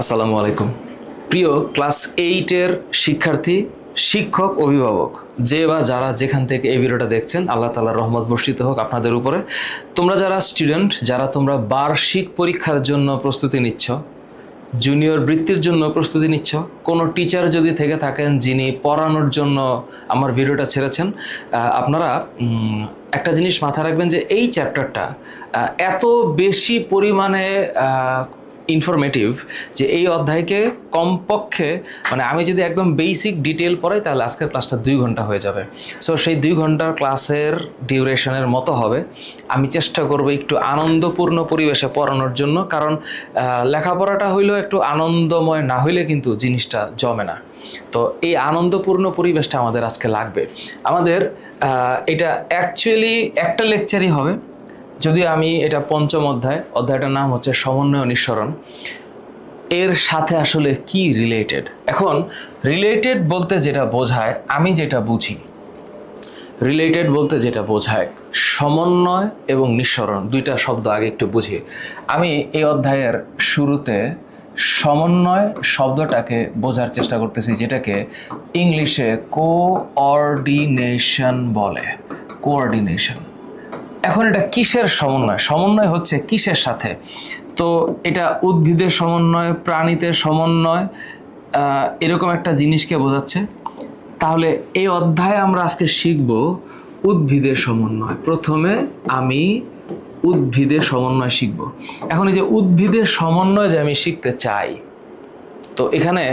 আসসালামু আলাইকুম। প্রিয় ক্লাস 8-এর শিক্ষার্থী, শিক্ষক, অভিভাবক, যে বা যারা যেখান থেকে এই ভিডিওটা দেখছেন, আল্লাহ তাআলার রহমত বর্ষিত হোক আপনাদের উপরে। তোমরা যারা স্টুডেন্ট, যারা তোমরা বার্ষিক পরীক্ষার জন্য প্রস্তুতি নিচ্ছ, জুনিয়র বৃত্তির জন্য প্রস্তুতি নিচ্ছ, কোনো টিচার যদি থেকে থাকেন যিনি পড়ানোর জন্য আমার ভিডিওটা ছেড়েছেন, আপনারা একটা জিনিস মাথায় রাখবেন যে এই চ্যাপ্টারটা এত বেশি পরিমাণে ইনফরমেটিভ যে এই অধ্যায়কে কমপক্ষে আমি যদি একদম বেসিক ডিটেল পড়াই তাহলে আজকের ক্লাসটা 2 ঘন্টা হয়ে যাবে। সো সেই 2 ঘন্টার ক্লাসের ডিউরেশনের মতো হবে। আমি চেষ্টা করব একটু আনন্দপূর্ণ পরিবেশে পড়ানোর জন্য, কারণ লেখাপড়াটা হইলেও একটু আনন্দময় না হইলে কিন্তু জিনিসটা জমে না। তো এই আনন্দপূর্ণ পরিবেশটা আমাদের আজকে লাগবে। আমাদের এটা অ্যাকচুয়ালি একটা লেকচারই হবে, যদিও আমি এটা পঞ্চম অধ্যায়টার নাম হচ্ছে সমন্বয় ও নিঃসরণ। এর সাথে আসলে কি রিলেটেড, এখন রিলেটেড বলতে যেটা বোঝায়, আমি যেটা বুঝি রিলেটেড বলতে যেটা বোঝায় সমন্বয় এবং নিঃসরণ, দুইটা শব্দ আগে একটু বুঝি। আমি এই অধ্যায়ের শুরুতে সমন্বয় শব্দটাকে বোঝার চেষ্টা করতেছি, যেটাকে ইংলিশে কোঅর্ডিনেশন বলে। কোঅর্ডিনেশন। এখন এটা কিসের সমন্বয়? সমন্বয় হচ্ছে কিসের সাথে? তো এটা উদ্ভিদের সমন্বয়, প্রাণীদের সমন্বয়, এরকম একটা জিনিসকে বোঝাচ্ছে। তাহলে এই অধ্যায়ে আমরা আজকে শিখব উদ্ভিদের সমন্বয়। প্রথমে আমি উদ্ভিদের সমন্বয় শিখব। এখন এই যে উদ্ভিদের সমন্বয় যে আমি শিখতে চাই, তো এখানে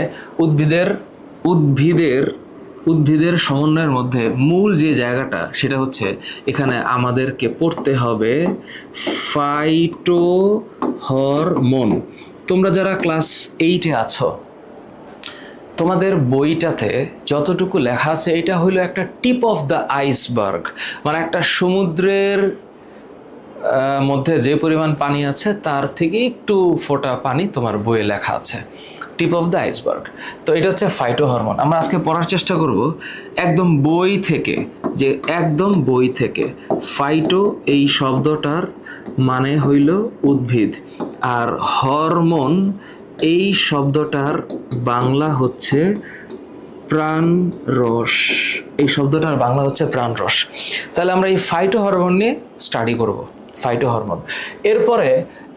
উদ্ভিদের সমন্বয়ের মধ্যে মূল যে জায়গাটা, সেটা হচ্ছে এখানে আমাদেরকে পড়তে হবে ফাইটোহরমোন। তোমরা যারা ক্লাস 8-এ আছো, তোমাদের বইটাতে যতটুকু লেখা আছে এটা হলো একটা টিপ অফ দ্য আইসবার্গ, একটা সমুদ্রের মধ্যে যে পরিমাণ পানি আছে তার থেকে একটু ফোঁটা পানি তোমার বইয়ে লেখা আছে, টিপ অফ দ্য আইসবার্গ। তো এটা হচ্ছে ফাইটোহরমোন। আমরা আজকে পড়ার চেষ্টা করব একদম বই থেকে। ফাইটো এই শব্দটার মানে হইল উদ্ভিদ, আর হরমোন এই শব্দটার বাংলা হচ্ছে প্রাণরস। এই শব্দটার বাংলা হচ্ছে প্রাণরস। তাহলে আমরা এই ফাইটোহরমোন নিয়ে স্টাডি করব, ফাইটোহরমোন। এরপরে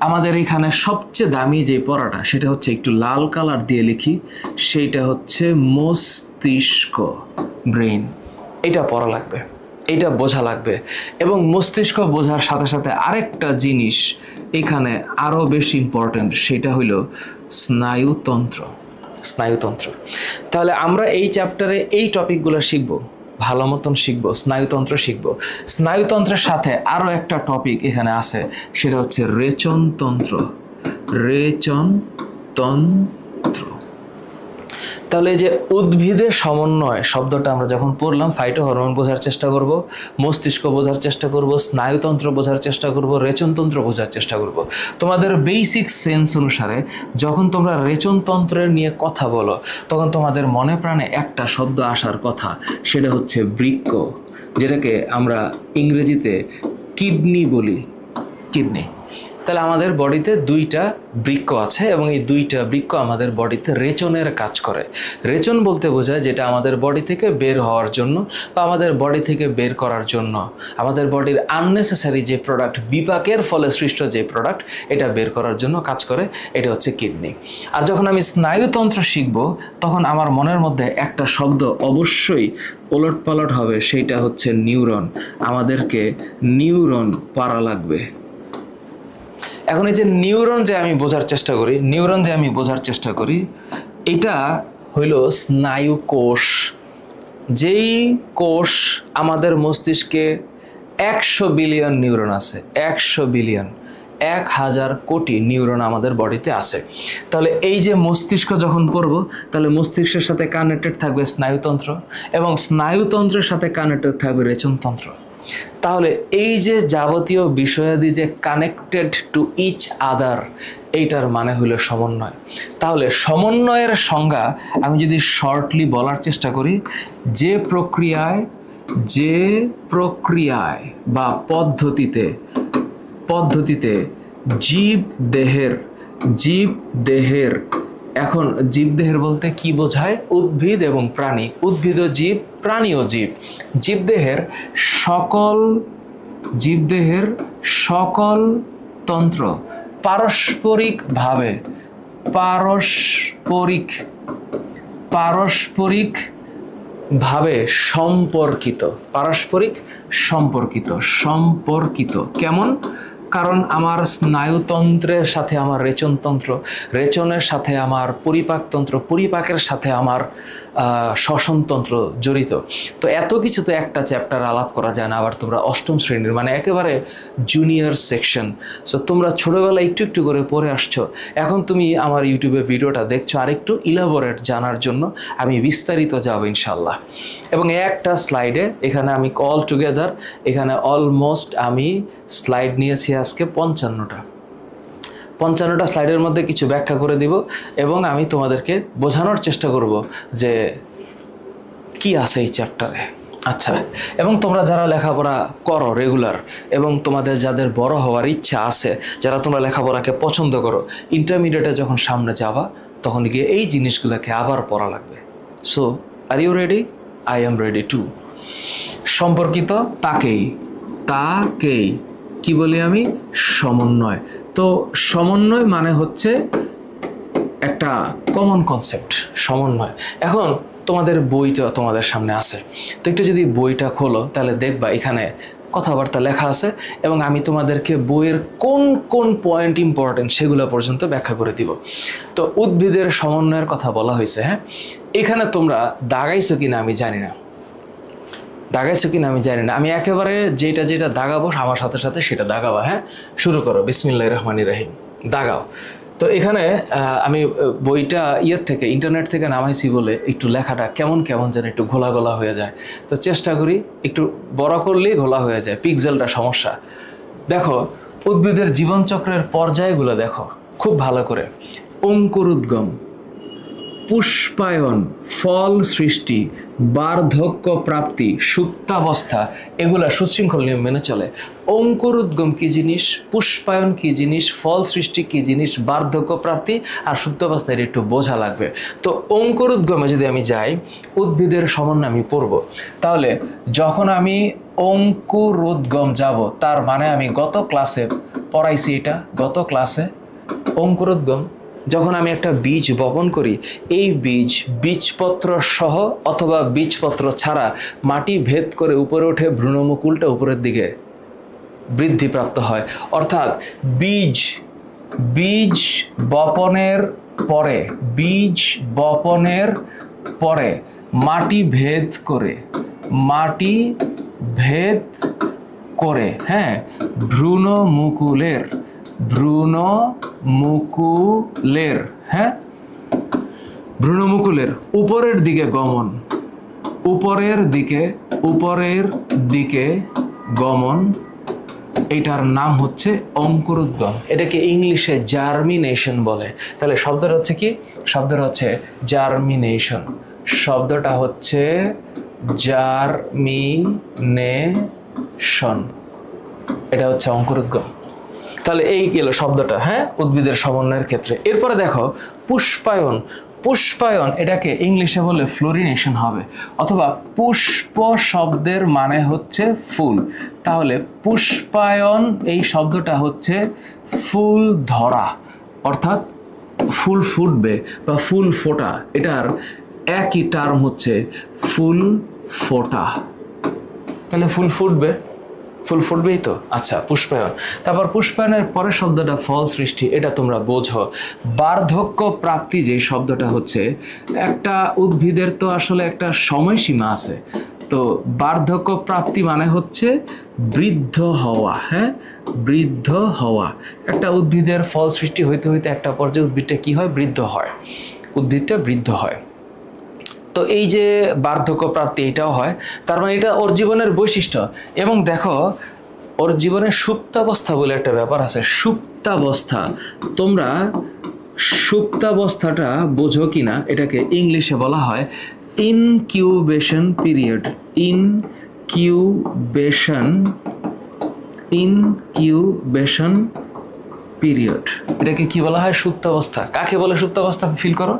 আমাদের এখানে সবচেয়ে দামি যে পড়াটা, সেটা হচ্ছে একটু লাল কালার দিয়ে লিখি, সেইটা হচ্ছে মস্তিষ্ক, ব্রেন। এটা পড়া লাগবে, এটা বোঝা লাগবে। এবং মস্তিষ্ক বোঝার সাথে সাথে আরেকটা জিনিস এখানে আরও বেশি ইম্পর্টেন্ট, সেটা হইল স্নায়ুতন্ত্র। তাহলে আমরা এই চ্যাপ্টারে এই টপিকগুলো শিখব, ভালো মতন শিখব, স্নায়ুতন্ত্র শিখব। স্নায়ুতন্ত্রের সাথে আরও একটা টপিক এখানে আছে, সেটা হচ্ছে রেচনতন্ত্র। তাহলে যে উদ্ভিদের সমন্বয় শব্দটা আমরা যখন পড়লাম, ফাইটোহরমোন বোঝার চেষ্টা করব, মস্তিষ্ক বোঝার চেষ্টা করব, স্নায়ুতন্ত্র বোঝার চেষ্টা করব, রেচনতন্ত্র বোঝার চেষ্টা করব। তোমাদের বেসিক সেন্স অনুসারে যখন তোমরা রেচনতন্ত্রের নিয়ে কথা বলো, তখন তোমাদের মনে প্রাণে একটা শব্দ আসার কথা, সেটা হচ্ছে বৃক্ক, যেটাকে আমরা ইংরেজিতে কিডনি বলি, কিডনি। তাহলে আমাদের বডিতে 2টা বৃক্ক আছে এবং এই 2টা বৃক্ক আমাদের বডিতে রেচনের কাজ করে। রেচন বলতে বোঝায় যেটা আমাদের বডি থেকে বের হওয়ার জন্য বা আমাদের বডি থেকে বের করার জন্য, আমাদের বডির আননেসেসারি যে প্রোডাক্ট, বিপাকের ফলে সৃষ্ট যে প্রোডাক্ট, এটা বের করার জন্য কাজ করে, এটা হচ্ছে কিডনি। আর যখন আমি স্নায়ুতন্ত্র শিখব, তখন আমার মনের মধ্যে একটা শব্দ অবশ্যই ওলটপালট হবে, সেইটা হচ্ছে নিউরন। আমাদেরকে নিউরন পড়া লাগবে। এখন এই যে নিউরন যে আমি বোঝার চেষ্টা করি, এটা হইল স্নায়ু কোষ। যেই কোষ আমাদের মস্তিষ্কে 100 বিলিয়ন নিউরন আছে, 100 বিলিয়ন, 1000 কোটি নিউরন আমাদের বডিতে আছে। তাহলে এই যে মস্তিষ্ক যখন পড়ব, তাহলে মস্তিষ্কের সাথে কানেক্টেড থাকবে স্নায়ুতন্ত্র, এবং স্নায়ুতন্ত্রের সাথে কানেক্টেড থাকবে রেচনতন্ত্র। তাহলে এই যে যাবতীয় বিষয়াদি যে কানেক্টেড টু ইচ আদার, এইটার মানে হলো সমন্বয়। তাহলে সমন্বয়ের সংজ্ঞা আমি যদি শর্টলি বলার চেষ্টা করি, যে প্রক্রিয়ায় বা পদ্ধতিতে জীব দেহের এখন জীবদেহের বলতে কি বোঝায়? উদ্ভিদ এবং প্রাণী, উদ্ভিদ ও জীব, প্রাণী ও জীব। জীবদেহের সকল তন্ত্র পারস্পরিকভাবে সম্পর্কিত কেমন? কারণ আমার স্নায়ুতন্ত্রের সাথে আমার রেচনতন্ত্র, রেচনের সাথে আমার পরিপাকতন্ত্র, পরিপাকের সাথে আমার শ্বসনতন্ত্র জড়িত। তো এত কিছু তো একটা চ্যাপ্টার আলাপ করা যায় না। আবার তোমরা অষ্টম শ্রেণীর, মানে একেবারে জুনিয়র সেকশন, সো তোমরা ছোটোবেলায় একটু একটু করে পড়ে আসছো। এখন তুমি আমার ইউটিউবে ভিডিওটা দেখছো আরেকটু ইলাবোরেট জানার জন্য। আমি বিস্তারিত যাব ইনশাল্লাহ। এবং একটা স্লাইডে এখানে আমি অল টুগেদার এখানে অলমোস্ট আমি স্লাইড নিয়েছি আজকে 55টা স্লাইডের মধ্যে কিছু ব্যাখ্যা করে দিব এবং আমি তোমাদেরকে বোঝানোর চেষ্টা করব যে কি আছে এই চ্যাপ্টারে। আচ্ছা, এবং তোমরা যারা লেখাপড়া করো রেগুলার এবং তোমাদের যাদের বড় হওয়ার ইচ্ছা আছে, যারা তোমরা লেখাপড়াকে পছন্দ করো, ইন্টারমিডিয়েটে যখন সামনে যাবা তখন গিয়ে এই জিনিসগুলোকে আবার পড়া লাগবে। So are you ready? I am ready too. সম্পর্কিত তাকেই কি বলি আমি? সমন্বয়। তো সমন্বয় মানে হচ্ছে একটা কমন কনসেপ্ট, সমন্বয়। এখন তোমাদের বইটা তোমাদের সামনে আছে, তো একটু যদি বইটা খোলো তাহলে দেখবা এখানে কথাবার্তা লেখা আছে এবং আমি তোমাদেরকে বইয়ের কোন কোন পয়েন্ট ইম্পর্টেন্ট সেগুলো পর্যন্ত ব্যাখ্যা করে দিব। তো উদ্ভিদের সমন্বয়ের কথা বলা হয়েছে। হ্যাঁ, এখানে তোমরা দাগাইছো কিনা আমি জানি না, আমি একেবারে যেটা দাগাবো আমার সাথে সাথে সেটা দাগাবা। হ্যাঁ, শুরু করো। বিসমিল্লাহির রহমানির রহিম, দাগাও। তো এখানে আমি বইটা থেকে ইন্টারনেট থেকে নামাইছি বলে একটু লেখাটা কেমন যেন একটু ঘোলা হয়ে যায়। তো চেষ্টা করি একটু বড় করলেই ঘোলা হয়ে যায়, পিক্সেলটা সমস্যা। দেখো উদ্ভিদের জীবনচক্রের পর্যায়গুলো দেখো খুব ভালো করে। অঙ্কুরোদ্গম, পুষ্পায়ন, ফল সৃষ্টি, বার্ধক্য প্রাপ্তি, সুপ্তাবস্থা, এগুলা সুশৃঙ্খল নিয়ম মেনে চলে। অঙ্কুরোদ্গম কি জিনিস, পুষ্পায়ন কি জিনিস, ফল সৃষ্টি কি জিনিস, বার্ধক্য প্রাপ্তি আর সুপ্তাবস্থা এর একটু বোঝা লাগবে। তো অঙ্কুরোদ্গমে যদি আমি যাই, উদ্ভিদের সমন্বয় আমি পড়ব, তাহলে যখন আমি অঙ্কুরোদ্গম যাব তার মানে আমি গত ক্লাসে পড়াইছি, এটা গত ক্লাসে অঙ্কুরোদ্গম যখন আমি একটা বীজ বপন করি, এই বীজপত্র সহ অথবা বীজপত্র ছাড়া মাটি ভেদ করে উপরে ওঠে, ভ্রূণমুকুলটা উপরের দিকে বৃদ্ধিপ্রাপ্ত হয়। অর্থাৎ বীজ বপনের পরে মাটি ভেদ করে হ্যাঁ ভ্রূণমুকুলের উপরের দিকে গমন, এটার নাম হচ্ছে অঙ্কুরোদ্গম। এটাকে ইংলিশে জার্মিনেশন বলে। তাহলে শব্দটা হচ্ছে কি? শব্দটা হচ্ছে জার্মিনেশন। শব্দটা হচ্ছে জার্মিনেশন, এটা হচ্ছে অঙ্কুরোদ্গম। তাহলে এই গেল শব্দটা, হ্যাঁ, উদ্ভিদের সমন্বয়ের ক্ষেত্রে। এরপরে দেখো পুষ্পায়ন, এটাকে ইংলিশে বলে ফ্লোরিনেশন হবে, অথবা পুষ্প শব্দের মানে হচ্ছে ফুল। তাহলে পুষ্পায়ন এই শব্দটা হচ্ছে ফুল ধরা, অর্থাৎ ফুল ফুটবে বা ফুল ফোটা, এটার একই টার্ম হচ্ছে ফুল ফোটা। তাহলে ফুল ফুটবেই তো। আচ্ছা, পুষ্পায়ন। তারপর পুষ্পায়নের পরের শব্দটা ফল সৃষ্টি, এটা তোমরা বোঝো। বার্ধক্য প্রাপ্তি যে শব্দটা হচ্ছে, একটা উদ্ভিদের তো আসলে একটা সময়সীমা আছে। তো বার্ধক্য প্রাপ্তি মানে হচ্ছে বৃদ্ধ হওয়া। হ্যাঁ, বৃদ্ধ হওয়া। একটা উদ্ভিদের ফল সৃষ্টি হইতে হইতে একটা পর্যায়ে উদ্ভিদটা কি হয়? উদ্ভিদটা বৃদ্ধ হয়। তো এই যে বার্ধক্য প্রাপ্তি, এটাও হয়। তার মানে এটা ওর জীবনের বৈশিষ্ট্য। এবং দেখো ওর জীবনে সুপ্তাবস্থা বলে একটা ব্যাপার আছে। সুপ্তাবস্থা, তোমরা সুপ্তাবস্থাটা বোঝো কিনা, এটাকে ইংলিশে বলা হয় ইনকিউবেশন পিরিয়ড। Incubation period. এটাকে কি বলা হয়? সুপ্তাবস্থা। কাকে বলে সুপ্তাবস্থা? ফিল করো,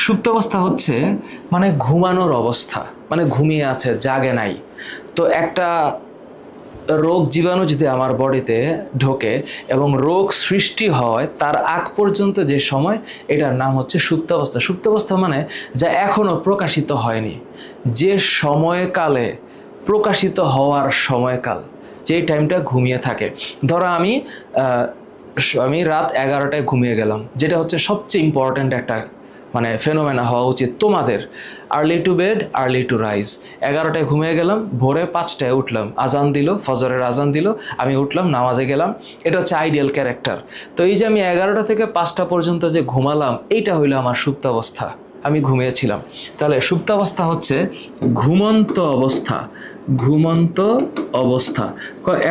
সুপ্তাবস্থা হচ্ছে মানে ঘুমানোর অবস্থা, মানে ঘুমিয়ে আছে, জাগে নাই। তো একটা রোগ জীবাণু যদি আমার বডিতে ঢোকে এবং রোগ সৃষ্টি হয় তার আগ পর্যন্ত যে সময়, এটার নাম হচ্ছে সুপ্তাবস্থা। সুপ্তাবস্থা মানে যা এখনো প্রকাশিত হয়নি, যে সময়কালে প্রকাশিত হওয়ার সময়কাল, যেই টাইমটা ঘুমিয়ে থাকে। ধরো আমি রাত 11টায় ঘুমিয়ে গেলাম, যেটা হচ্ছে সবচেয়ে ইম্পর্ট্যান্ট একটা মানে ফেনোমেনা হওয়া উচিত তোমাদের। Early to bed early to rise. 11টায় ঘুমিয়ে গেলাম, ভোরে 5টায় উঠলাম, আজান দিল, ফজরের আজান দিল, আমি উঠলাম, নামাজে গেলাম। এটা হচ্ছে আইডিয়াল ক্যারেক্টার। তো এই যে আমি 11টা থেকে 5টা পর্যন্ত যে ঘুমালাম, এইটা হইলো আমার সুপ্তাবস্থা, আমি ঘুমিয়েছিলাম। তাহলে সুপ্তাবস্থা হচ্ছে ঘুমন্ত অবস্থা, ঘুমন্ত অবস্থা।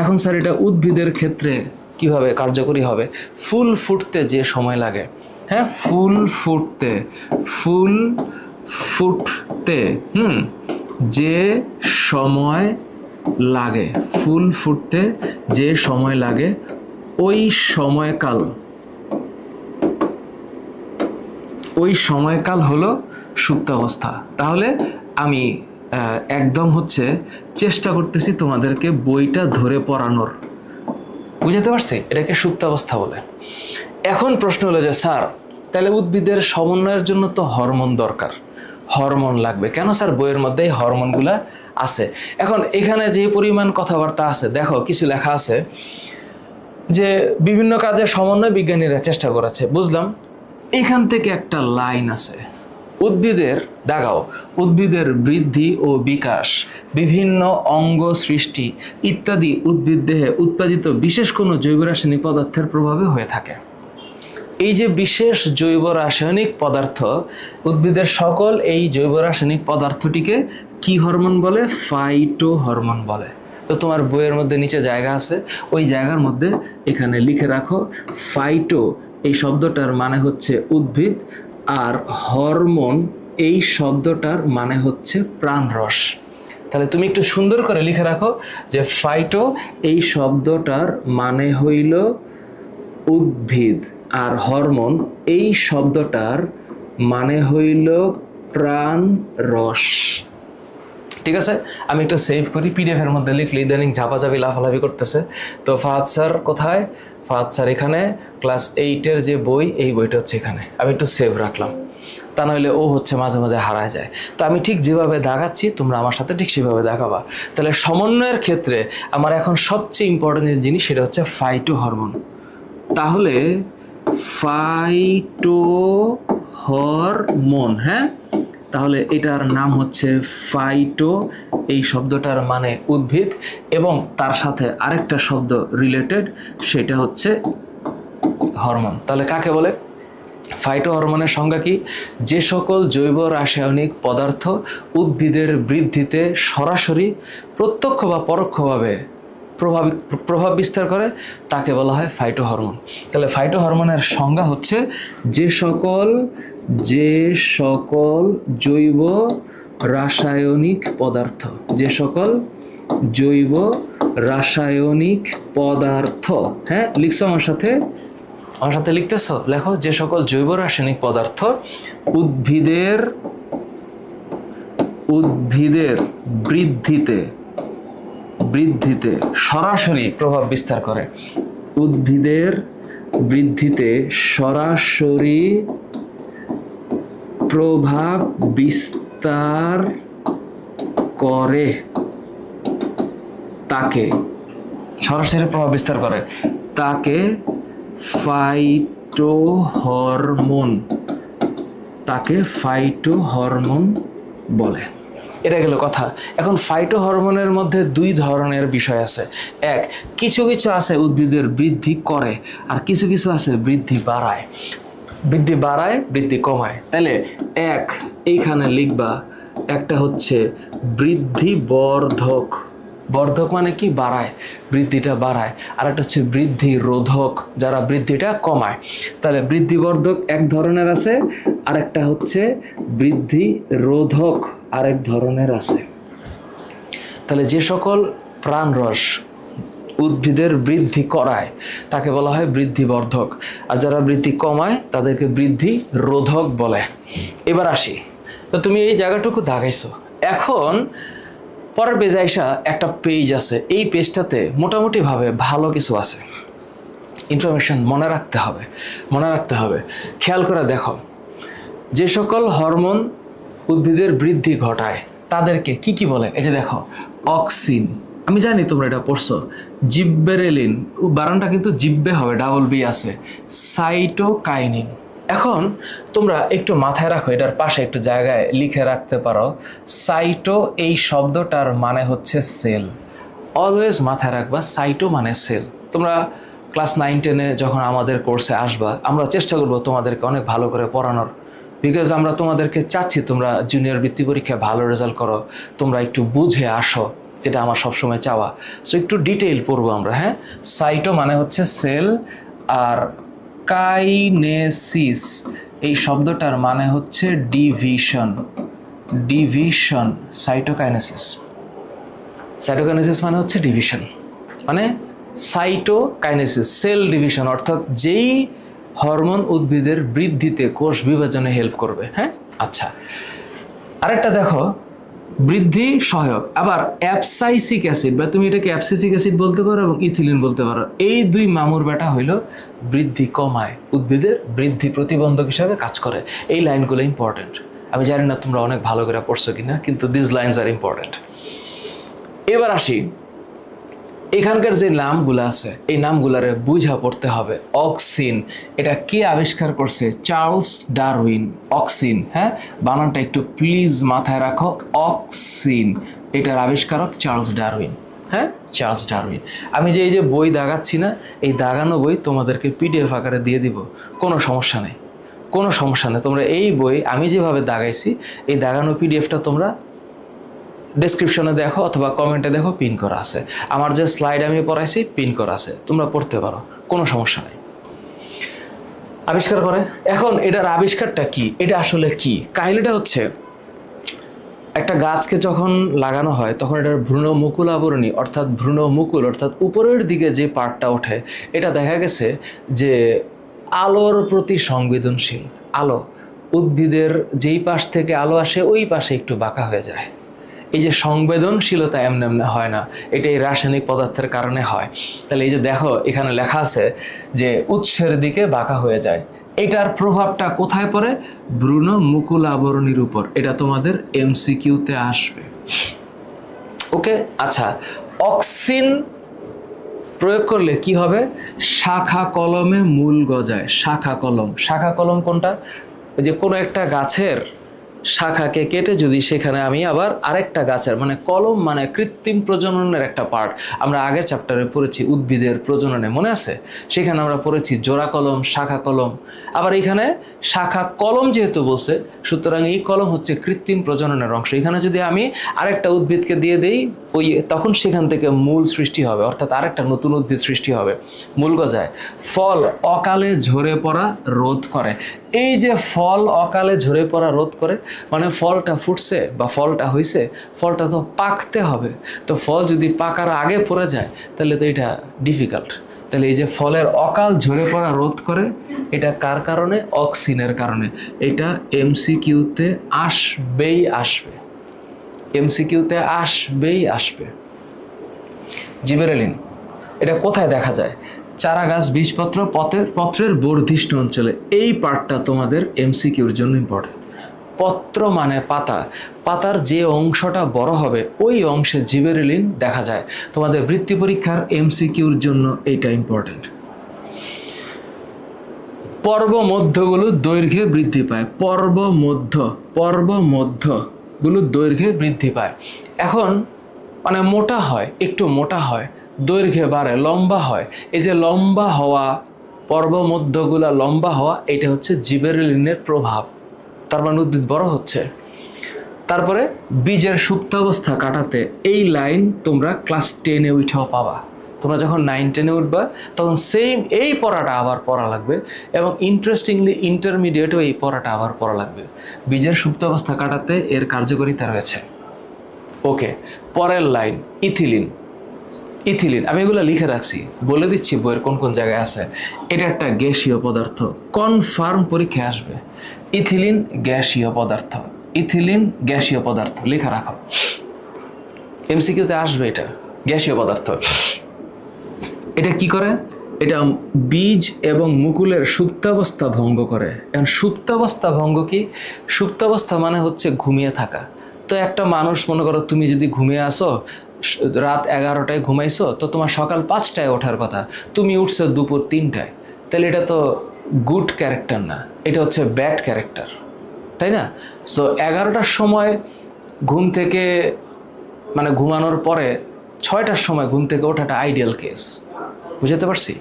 এখন স্যার এটা উদ্ভিদের ক্ষেত্রে কিভাবে কার্যকরী হবে? ফুল ফুটতে যে সময় লাগে, হ্যাঁ, ফুল ফুটতে যে সময় লাগে, ফুল ফুটতে যে সময় লাগে, ওই সময়কাল হলো সুপ্তাবস্থা। তাহলে আমি একদম হচ্ছে চেষ্টা করতেছি তোমাদেরকে বইটা ধরে পড়ানোর, বুঝাতে পারছি? এটাকে সুপ্তাবস্থা বলে। এখন প্রশ্ন হলো যে স্যার, তাহলে উদ্ভিদের সমন্বয়ের জন্য তো হরমোন দরকার, হরমোন লাগবে কেন স্যার? বইয়ের মধ্যে এই হরমোনগুলা আছে। এখন এখানে যে পরিমাণ কথাবার্তা আছে, দেখো কিছু লেখা আছে যে বিভিন্ন কাজে সমন্বয় বিজ্ঞানীরা চেষ্টা করেছে, বুঝলাম। এখান থেকে একটা লাইন আছে, উদ্ভিদের দাগাও, উদ্ভিদের বৃদ্ধি ও বিকাশ, বিভিন্ন অঙ্গ সৃষ্টি ইত্যাদি উদ্ভিদ দেহে উৎপাদিত বিশেষ কোনো জৈব রাসায়নিক পদার্থের প্রভাবে হয়ে থাকে। এই যে বিশেষ জৈব রাসায়নিক পদার্থ, উদ্ভিদের সকল এই জৈব রাসায়নিক পদার্থটিকে কি হরমোন বলে? ফাইটো হরমোন বলে। তো তোমার বইয়ের মধ্যে নিচে জায়গা আছে, ওই জায়গার মধ্যে এখানে লিখে রাখো, ফাইটো এই শব্দটার মানে হচ্ছে উদ্ভিদ, আর হরমোন এই শব্দটার মানে হচ্ছে প্রাণরস। তাহলে তুমি একটু সুন্দর করে লিখে রাখো যে ফাইটো এই শব্দটার মানে হইল উদ্ভিদ, আর হরমোন এই শব্দটার মানে হইল প্রাণরস। ঠিক আছে, আমি একটু সেভ করি, পিডিএফ এর মধ্যে লিখলে ইদানিং ঝাপাঝাপি লাফালাফি করতেছে। তো ফাহাদ স্যার কোথায়? ফাহাদ স্যার এখানে, ক্লাস 8-এর যে বই, এই বইটা হচ্ছে এখানে। আমি একটু সেভ রাখলাম, তা নইলে ও হচ্ছে মাঝে মাঝে হারায় যায়। তো আমি ঠিক যেভাবে দাগাচ্ছি তোমরা আমার সাথে ঠিক সেভাবে দেখাবা। তাহলে সমন্বয়ের ক্ষেত্রে আমার এখন সবচেয়ে ইম্পর্টেন্ট যে জিনিস, সেটা হচ্ছে ফাইটো হরমোন। তাহলে ফাইটো হরমোন, হ্যাঁ, তাহলে এটার নাম হচ্ছে ফাইটো, এই শব্দটার মানে উদ্ভিদ, এবং তার সাথে আরেকটা শব্দ রিলেটেড, সেটা হচ্ছে হরমোন। তাহলে কাকে বলে? ফাইটো হরমোনের সংজ্ঞা কি? যে সকল জৈব রাসায়নিক পদার্থ উদ্ভিদের বৃদ্ধিতে সরাসরি, প্রত্যক্ষ বা পরোক্ষভাবে প্রভাব বিস্তার করে, তাকে বলা হয় ফাইটো হরমোন। তাহলে ফাইটো হরমোনের সংজ্ঞা হচ্ছে যে সকল জৈব রাসায়নিক পদার্থ, যে সকল জৈব রাসায়নিক পদার্থ, হ্যাঁ, লিখছো আমার সাথে লিখতেছো? লেখো, যে সকল জৈব রাসায়নিক পদার্থ উদ্ভিদের বৃদ্ধিতে সরাসরি প্রভাব বিস্তার করে, উদ্ভিদের বৃদ্ধিতে সরাসরি প্রভাব বিস্তার করে, তাকে সরাসরি প্রভাব বিস্তার করে, তাকে ফাইটো হরমোন বলে। এটা গেল কথা। এখন ফাইটো হরমোনের মধ্যে দুই ধরনের বিষয় আছে। এক, কিছু কিছু আছে উদ্ভিদের বৃদ্ধি করে, আর কিছু কিছু আছে বৃদ্ধি বাড়ায়, বৃদ্ধি কমায়। তাহলে এইখানে লিখবা, একটা হচ্ছে বৃদ্ধি বর্ধক, বর্ধক মানে কি? বাড়ায়, বৃদ্ধিটা বাড়ায়। আর একটা হচ্ছে বৃদ্ধি রোধক, যারা বৃদ্ধিটা কমায়। তাহলে বৃদ্ধি বর্ধক এক ধরনের আছে, আরেকটা হচ্ছে বৃদ্ধি রোধক আরেক ধরনের আছে। তাহলে যে সকল প্রাণরস উদ্ভিদের বৃদ্ধি করায় তাকে বলা হয় বৃদ্ধিবর্ধক, আর যারা বৃদ্ধি কমায় তাদেরকে বৃদ্ধি রোধক বলে। এবার আসি, তো তুমি এই জায়গাটুকু দাগাইছো, এখন পরের পেজে আইসা একটা পেজ আছে, এই পেজটাতে মোটামুটিভাবে ভালো কিছু আছে, ইনফরমেশন মনে রাখতে হবে। খেয়াল করে দেখো, যে সকল হরমোন উদ্ভিদের বৃদ্ধি ঘটায় তাদেরকে কি কি বলে? এই যে দেখো, অক্সিন, আমি জানি তোমরা এটা পড়ছো, জিব্বেরেলিন, বানানটা কিন্তু জিব্বে হবে, ডাবল বি আছে, সাইটোকাইনিন। এখন তোমরা একটু মাথায় রাখো, এটার পাশে একটু জায়গায় লিখে রাখতে পারো, সাইটো এই শব্দটার মানে হচ্ছে সেল। অলওয়েজ মাথায় রাখবা, সাইটো মানে সেল। তোমরা ক্লাস 9-10-এ যখন আমাদের কোর্সে আসবা, আমরা চেষ্টা করবো তোমাদেরকে অনেক ভালো করে পড়ানোর, বিকজ আমরা তোমাদেরকে চাচ্ছি তোমরা জুনিয়র বৃত্তি পরীক্ষায় ভালো রেজাল্ট করো, তোমরা একটু বুঝে আসো, যেটা আমার সবসময় চাওয়া। সো একটু ডিটেইল পড়বো আমরা। হ্যাঁ, সাইটো মানে হচ্ছে সেল, আর কাইনেসিস এই শব্দটার মানে হচ্ছে ডিভিশন। সাইটোকাইনেসিস মানে হচ্ছে ডিভিশন, মানে সাইটোকাইনেসিস সেল ডিভিশন, অর্থাৎ যেই হরমোন উদ্ভিদের বৃদ্ধিতে, কোষ বিভাজনে হেল্প করবে। হ্যাঁ, আচ্ছা, আরেকটা দেখো, বৃদ্ধি সহায়ক। আবার অ্যাবসাইসিক অ্যাসিড, বা তুমি এটাকে অ্যাবসাইসিক অ্যাসিড বলতে পারো এবং ইথিলিন বলতে পারো, এই দুই মামুর বেটা হইল বৃদ্ধি কমায়, উদ্ভিদের বৃদ্ধি প্রতিবন্ধক হিসাবে কাজ করে। এই লাইনগুলো ইম্পর্টেন্ট। আমি জানি না তোমরা অনেক ভালো করে পড়ছো কিনা, কিন্তু দিস লাইনস আর ইম্পর্টেন্ট। এবার আসি, এখানকার যে নামগুলো আছে এই নামগুলারে বুঝা পড়তে হবে। অক্সিন, এটা কে আবিষ্কার করছে? Charles Darwin. অক্সিন, হ্যাঁ, বানানটা একটু প্লিজ মাথায় রাখো, অক্সিন, এটার আবিষ্কারক চার্লস ডারউইন। হ্যাঁ, চার্লস ডারউইন। আমি যে এই যে বই দাগাচ্ছি না, এই দাগানো বই তোমাদেরকে পিডিএফ আকারে দিয়ে দিব, কোনো সমস্যা নেই। তোমরা এই বই আমি যেভাবে দাগাইছি, এই দাগানো পিডিএফটা তোমরা ডেসক্রিপশনে দেখো অথবা কমেন্টে দেখো, পিন করা আছে। আমার যে স্লাইড আমি পড়াইছি পিন করা আছে, তোমরা পড়তে পারো, কোনো সমস্যা নেই। আবিষ্কার করে, এখন এটার আবিষ্কারটা কি, এটা আসলে কি? কাহিনীটা হচ্ছে, একটা গাছকে যখন লাগানো হয় তখন এটার ভ্রূণমুকুল আবরণী, অর্থাৎ ভ্রূণমুকুল অর্থাৎ উপরের দিকে যে পার্টটা ওঠে, এটা দেখা গেছে যে আলোর প্রতি সংবেদনশীল। আলো, উদ্ভিদের যেই পাশ থেকে আলো আসে ওই পাশে একটু বাঁকা হয়ে যায়। এই যে সংবেদনশীলতা এমনি হয় না, এটা এই রাসায়নিক পদার্থের কারণে হয়। তাহলে এই যে দেখো, এখানে লেখা আছে যে উৎসের দিকে বাঁকা হয়ে যায়, এটার প্রভাবটা কোথায় পড়ে? ভ্রূণমুকুল আবরণীর উপর। এটা তোমাদের এমসিকিউতে আসবে। ওকে, আচ্ছা, অক্সিন প্রয়োগ করলে কি হবে? শাখা কলমে মূল গজায়। শাখা কলম কোনটা? যে কোনো একটা গাছের শাখাকে কেটে যদি সেখানে আমি আবার আরেকটা গাছের, মানে কলম মানে কৃত্রিম প্রজননের একটা পার্ট, আমরা আগের চ্যাপ্টারে পড়েছি উদ্ভিদের প্রজননে, মনে আছে? সেখানে আমরা পড়েছি জোড়া কলম, শাখা কলম। আবার এখানে শাখা কলম যেহেতু বলছে, সুতরাং এই কলম হচ্ছে কৃত্রিম প্রজননের অংশ। এখানে যদি আমি আরেকটা উদ্ভিদকে দিয়ে দেই, তখন সেখান থেকে মূল সৃষ্টি হবে, অর্থাৎ আরেকটা নতুন উদ্ভিদ সৃষ্টি হবে, মূল গজায়। ফল অকালে ঝরে পড়া রোধ করে। এই যে ফল অকালে ঝরে পড়া রোধ করে, মানে ফলটা ফুটছে বা ফলটা হয়েছে, ফলটা তো পাকতে হবে। তো ফল যদি পাকার আগে পড়ে যায় তাহলে তো এটা ডিফিকাল্ট। তাহলে এই যে ফলের অকাল ঝরে পড়া রোধ করে, এটা কার কারণে? অক্সিনের কারণে। এটা এমসিকিউতে আসবেই আসবে। জিবেরেলিন, এটা কোথায় দেখা যায়? চারা গাছ, বীজপত্র, পত্রের বর্ধিষ্ণু অঞ্চলে। এই পার্টটা তোমাদের এমসিকিউর জন্য ইম্পর্টেন্ট। পত্র মানে পাতা, পাতার যে অংশটা বড় হবে ওই অংশে জিবেরেলিন দেখা যায়। তোমাদের বৃত্তি পরীক্ষার এমসিকিউর জন্য এইটা ইম্পর্টেন্ট। পর্বমধ্যগুলো দৈর্ঘ্যে বৃদ্ধি পায়। পর্বমধ্যগুলো দৈর্ঘ্যে বৃদ্ধি পায়। এখন মানে মোটা হয়, একটু মোটা হয়, দৈর্ঘ্যে বাড়ে, লম্বা হয়। এই যে লম্বা হওয়া, পর্বমধ্যগুলা লম্বা হওয়া, এটা হচ্ছে জিবেরেলিনের প্রভাব। তার মানে উদ্ভিদ বড় হচ্ছে। তারপরে বীজের সুপ্তাবস্থা কাটাতে, এই লাইন তোমরা ক্লাস 10-এ উঠেও পাবা। তোমরা যখন 9-10-এ উঠবা তখন সেম এই পড়াটা আবার পড়া লাগবে, এবং ইন্টারেস্টিংলি ইন্টারমিডিয়েটেও এই পড়াটা আবার পড়া লাগবে। বীজের সুপ্তাবস্থা কাটাতে এর কার্যকারিতা রয়েছে। ওকে, পরের লাইন ইথিলিন। ইথিলিন, আমি এগুলো লিখে রাখছি, বলে দিচ্ছি বইয়ের কোন কোন জায়গায় আছে। এটা একটা গ্যাসীয় পদার্থ, কনফার্ম পরীক্ষায় আসবে। ইথিলিন গ্যাসীয় পদার্থ, ইথিলিন গ্যাসীয় পদার্থ, লেখা রাখো, এমসিকিউতে আসবে। এটা গ্যাসীয় পদার্থ। এটা কি করে? এটা বীজ এবং মুকুলের সুপ্তাবস্থা ভঙ্গ করে। এখন সুপ্তাবস্থা ভঙ্গ কি? সুপ্তাবস্থা মানে হচ্ছে ঘুমিয়ে থাকা। তো একটা মানুষ, মনে করো তুমি যদি ঘুমিয়ে আসো, রাত 11টায় ঘুমাইছো, তো তোমার সকাল 5টায় ওঠার কথা, তুমি উঠছো দুপুর 3টায়, তাহলে এটা তো গুড ক্যারেক্টার না, এটা হচ্ছে ব্যাড ক্যারেক্টার, তাই না? সো 11টার সময় ঘুম থেকে, মানে ঘুমানোর পরে 6টার সময় ঘুম থেকে ওঠাটা আইডিয়াল কেস, বুঝতে পারছি?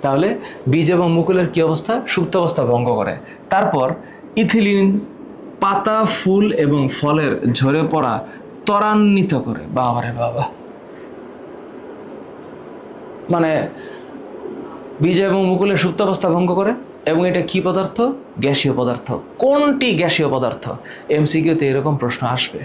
তাহলে বীজ এবং মুকুলের কি অবস্থা? সুপ্তাবস্থা ভঙ্গ করে। তারপর ইথিলিন পাতা, ফুল এবং ফলের ঝরে পড়া ত্বরান্বিত করে। বাবারে বাবা, মানে বীজ এবং মুকুলের সুপ্তাবস্থা ভঙ্গ করে। এবং এটা কি পদার্থ? গ্যাসীয় পদার্থ। কোনটি গ্যাসীয় পদার্থ? এমসিকিউতে এরকম প্রশ্ন আসবে।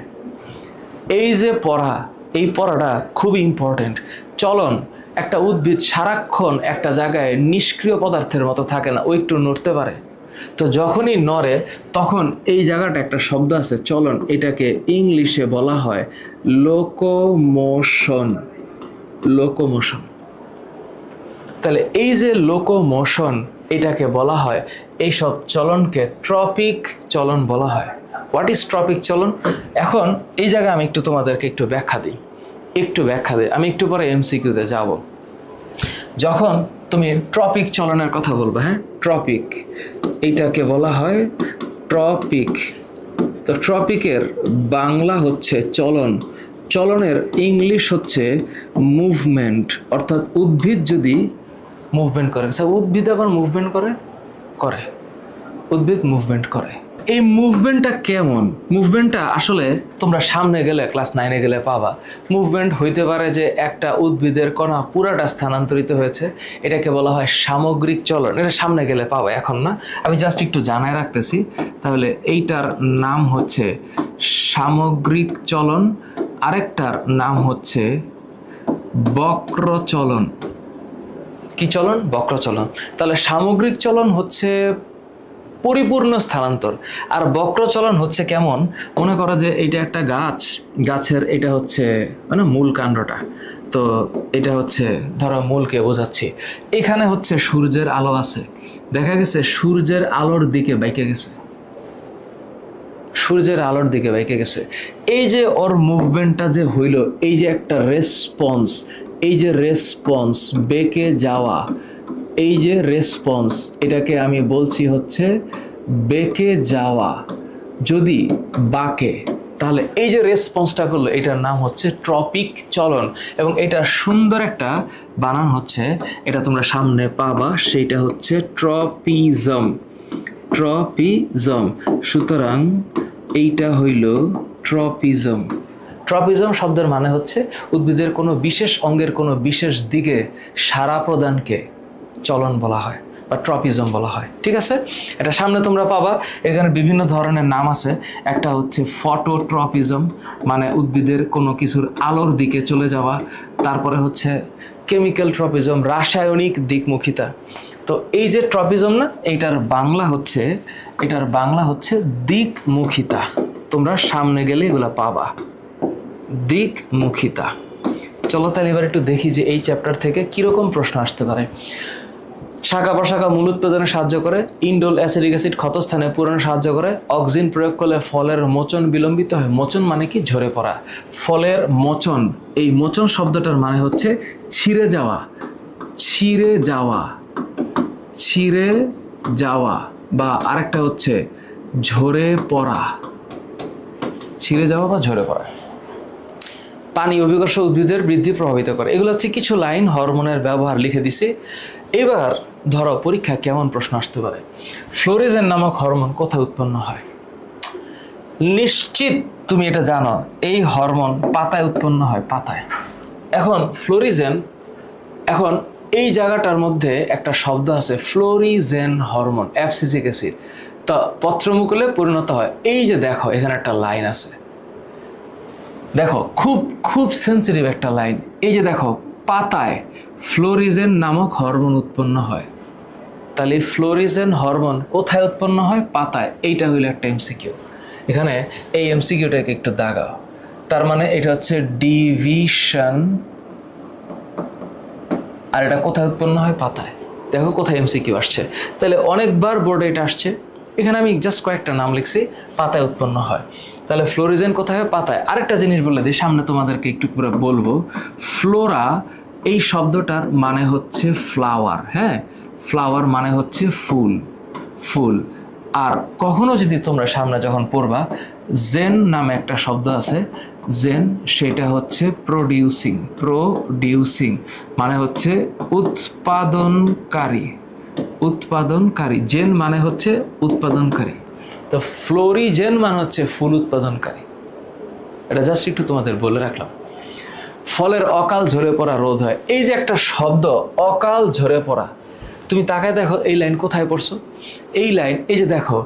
এই যে পড়া, এই পড়াটা খুবই ইম্পর্টেন্ট। চলন, একটা উদ্ভিদ সারাক্ষণ একটা জায়গায় নিষ্ক্রিয় পদার্থের মতো থাকে না, ও একটু নড়তে পারে। তো যখনই নড়ে তখন এই জায়গাটা একটা শব্দ আছে চলন, এটাকে ইংলিশে বলা হয় লোকোমোশন। লোকোমোশন। তাহলে এই যে লোকোমোশন, এটাকে বলা হয়, এইসব চলনকে ট্রপিক চলন বলা হয়। হোয়াট ইজ ট্রপিক চলন? এখন এই জায়গায় আমি একটু তোমাদেরকে একটু ব্যাখ্যা দিই, আমি একটু পরে এমসিকিউতে যাব। যখন তুমি ট্রপিক চলনের কথা বলবে, হ্যাঁ, ট্রপিক, এইটাকে বলা হয় ট্রপিক। তো ট্রপিকের বাংলা হচ্ছে চলন, চলনের ইংলিশ হচ্ছে মুভমেন্ট। অর্থাৎ উদ্ভিদ যদি মুভমেন্ট করে, উদ্ভিদ আবার মুভমেন্ট করে, উদ্ভিদ মুভমেন্ট করে। এই মুভমেন্টটা কেমন? মুভমেন্টটা আসলে তোমরা সামনে গেলে, ক্লাস 9-এ গেলে পাবা। মুভমেন্ট হইতে পারে যে একটা উদ্ভিদের কণা পুরাটা স্থানান্তরিত হয়েছে, এটাকে বলা হয় সামগ্রিক চলন। এটা সামনে গেলে পাবা, এখন না, আমি জাস্ট একটু জানায় রাখতেছি। তাহলে এইটার নাম হচ্ছে সামগ্রিক চলন, আরেকটার নাম হচ্ছে বক্র চলন। কি চলন? বক্র চলন। তাহলে সামগ্রিক চলন হচ্ছে পরিপূর্ণ স্থানান্তর, আর বক্র চলন হচ্ছে কেমন? মনে করো যে এটা একটা গাছ, গাছের এটা হচ্ছে মানে মূল কাণ্ডটা, তো এটা হচ্ছে ধরো মূলকে বোঝাচ্ছি। এখানে হচ্ছে সূর্যের আলো আছে, দেখা গেছে সূর্যের আলোর দিকে বাইকে গেছে, সূর্যের আলোর দিকে বাইকে গেছে। এই যে ওর মুভমেন্টটা যে হইল, এই যে একটা রেসপন্স, এই যে রেসপন্স, বেঁকে যাওয়া, এই যে রেসপন্স, এটাকে আমি বলছি হচ্ছে বেঁকে যাওয়া। যদি বাঁকে, তাহলে এই যে রেসপন্সটা করলো, এটার নাম হচ্ছে ট্রপিক চলন। এবং এটা সুন্দর একটা বানান হচ্ছে, এটা তোমরা সামনে পাবা, সেইটা হচ্ছে ট্রপিজম। ট্রপিজম। সুতরাং এইটা হইল ট্রপিজম। ট্রপিজম শব্দের মানে হচ্ছে উদ্ভিদের কোনো বিশেষ অঙ্গের কোনো বিশেষ দিকে সাড়া প্রদানকে চলন বলা হয় বা ট্রপিজম বলা হয়। ঠিক আছে, এটা সামনে তোমরা পাবা। এখানে বিভিন্ন ধরনের নাম আছে। একটা হচ্ছে ফটোট্রপিজম, মানে উদ্ভিদের কোনো কিছুর আলোর দিকে চলে যাওয়া। তারপরে হচ্ছে কেমিক্যাল ট্রপিজম, রাসায়নিক দিকমুখিতা। তো এই যে ট্রপিজম না, এটার বাংলা হচ্ছে দিকমুখিতা। তোমরা সামনে গেলে এগুলো পাবা, দিকমুখিতা। চলো তাহলে এবার একটু দেখি যে এই চ্যাপ্টার থেকে কিরকম প্রশ্ন আসতে পারে। শাখা প্রশাখা মূল উৎপাদনে সাহায্য করে, ইন্ডোল অ্যাসিডিক অ্যাসিড ক্ষতস্থানে পূরণে সাহায্য করে, অক্সিন প্রয়োগ করলে ফলের মোচন বিলম্বিত হয়। মোচন মানে কি? ঝরে পড়া। ফলের মোচন, এই মোচন শব্দটার মানে হচ্ছে ছিঁড়ে যাওয়া, ছিঁড়ে যাওয়া, ছিঁড়ে যাওয়া, বা আরেকটা হচ্ছে ঝরে পড়া, ছিঁড়ে যাওয়া বা ঝরে পড়া। পানি অভিকর্ষ উদ্ভিদের বৃদ্ধি প্রভাবিত করে। এগুলো হচ্ছে কিছু লাইন, হরমোনের ব্যবহার লিখে দিছি। এবার ধরো পরীক্ষা কেমন প্রশ্ন আসতে পারে। ফ্লোরিজেন নামক হরমোন কোথায় উৎপন্ন হয়? নিশ্চিত তুমি এটা জানো, এই হরমোন পাতায় উৎপন্ন হয়, পাতায়। এখন ফ্লোরিজেন, এখন এই জায়গাটার মধ্যে একটা শব্দ আছে ফ্লোরিজেন হরমোন, অ্যাবসিসিক অ্যাসিড, তা পত্রমুকুলে পরিণত হয়। এই যে দেখো এখানে একটা লাইন আছে, দেখো খুব খুব সেন্সিটিভ একটা লাইন। এই যে দেখো পাতায় ফ্লোরিজেন নামক হরমোন উৎপন্ন হয়। তাহলে ফ্লোরিজেন হরমোন কোথায় উৎপন্ন হয়? পাতায়। এইটা হইল একটা এমসিকিউ। এখানে এই এমসিকিউটাকে একটু দাগাও। তার মানে এটা হচ্ছে ডিভিশন, আর এটা কোথায় উৎপন্ন হয়? পাতায়। দেখো কোথায় এমসিকিউ আসছে। তাহলে অনেকবার বোর্ডে এটা আসছে, এখানে আমি জাস্ট কয়েকটা নাম লিখছি, পাতায় উৎপন্ন হয়। তাহলে ফ্লোরিজেন কোথায় হয়? পাতায়। আরেকটা জিনিস বলে দিই, সামনে তোমাদেরকে একটু করে বলবো। ফ্লোরা এই শব্দটার মানে হচ্ছে ফ্লাওয়ার। হ্যাঁ, ফ্লাওয়ার মানে হচ্ছে ফুল, ফুল। আর কখনো যদি তোমরা সামনে যখন পড়বা, জেন নামে একটা শব্দ আছে, জেন, সেটা হচ্ছে প্রডিউসিং, প্রডিউসিং মানে হচ্ছে উৎপাদনকারী, উৎপাদনকারী। জেন মানে হচ্ছে উৎপাদনকারী। তো ফ্লোরিজেন মানে হচ্ছে ফুল উৎপাদনকারী। এটা জাস্ট একটু তোমাদের বলে রাখলাম। ফলের অকাল ঝরে পড়া রোধ হয়, এই যে একটা শব্দ অকাল ঝরে পড়া, তুমি তাকায় দেখো এই লাইন কোথায় পড়ছো? এই লাইন, এই যে দেখো,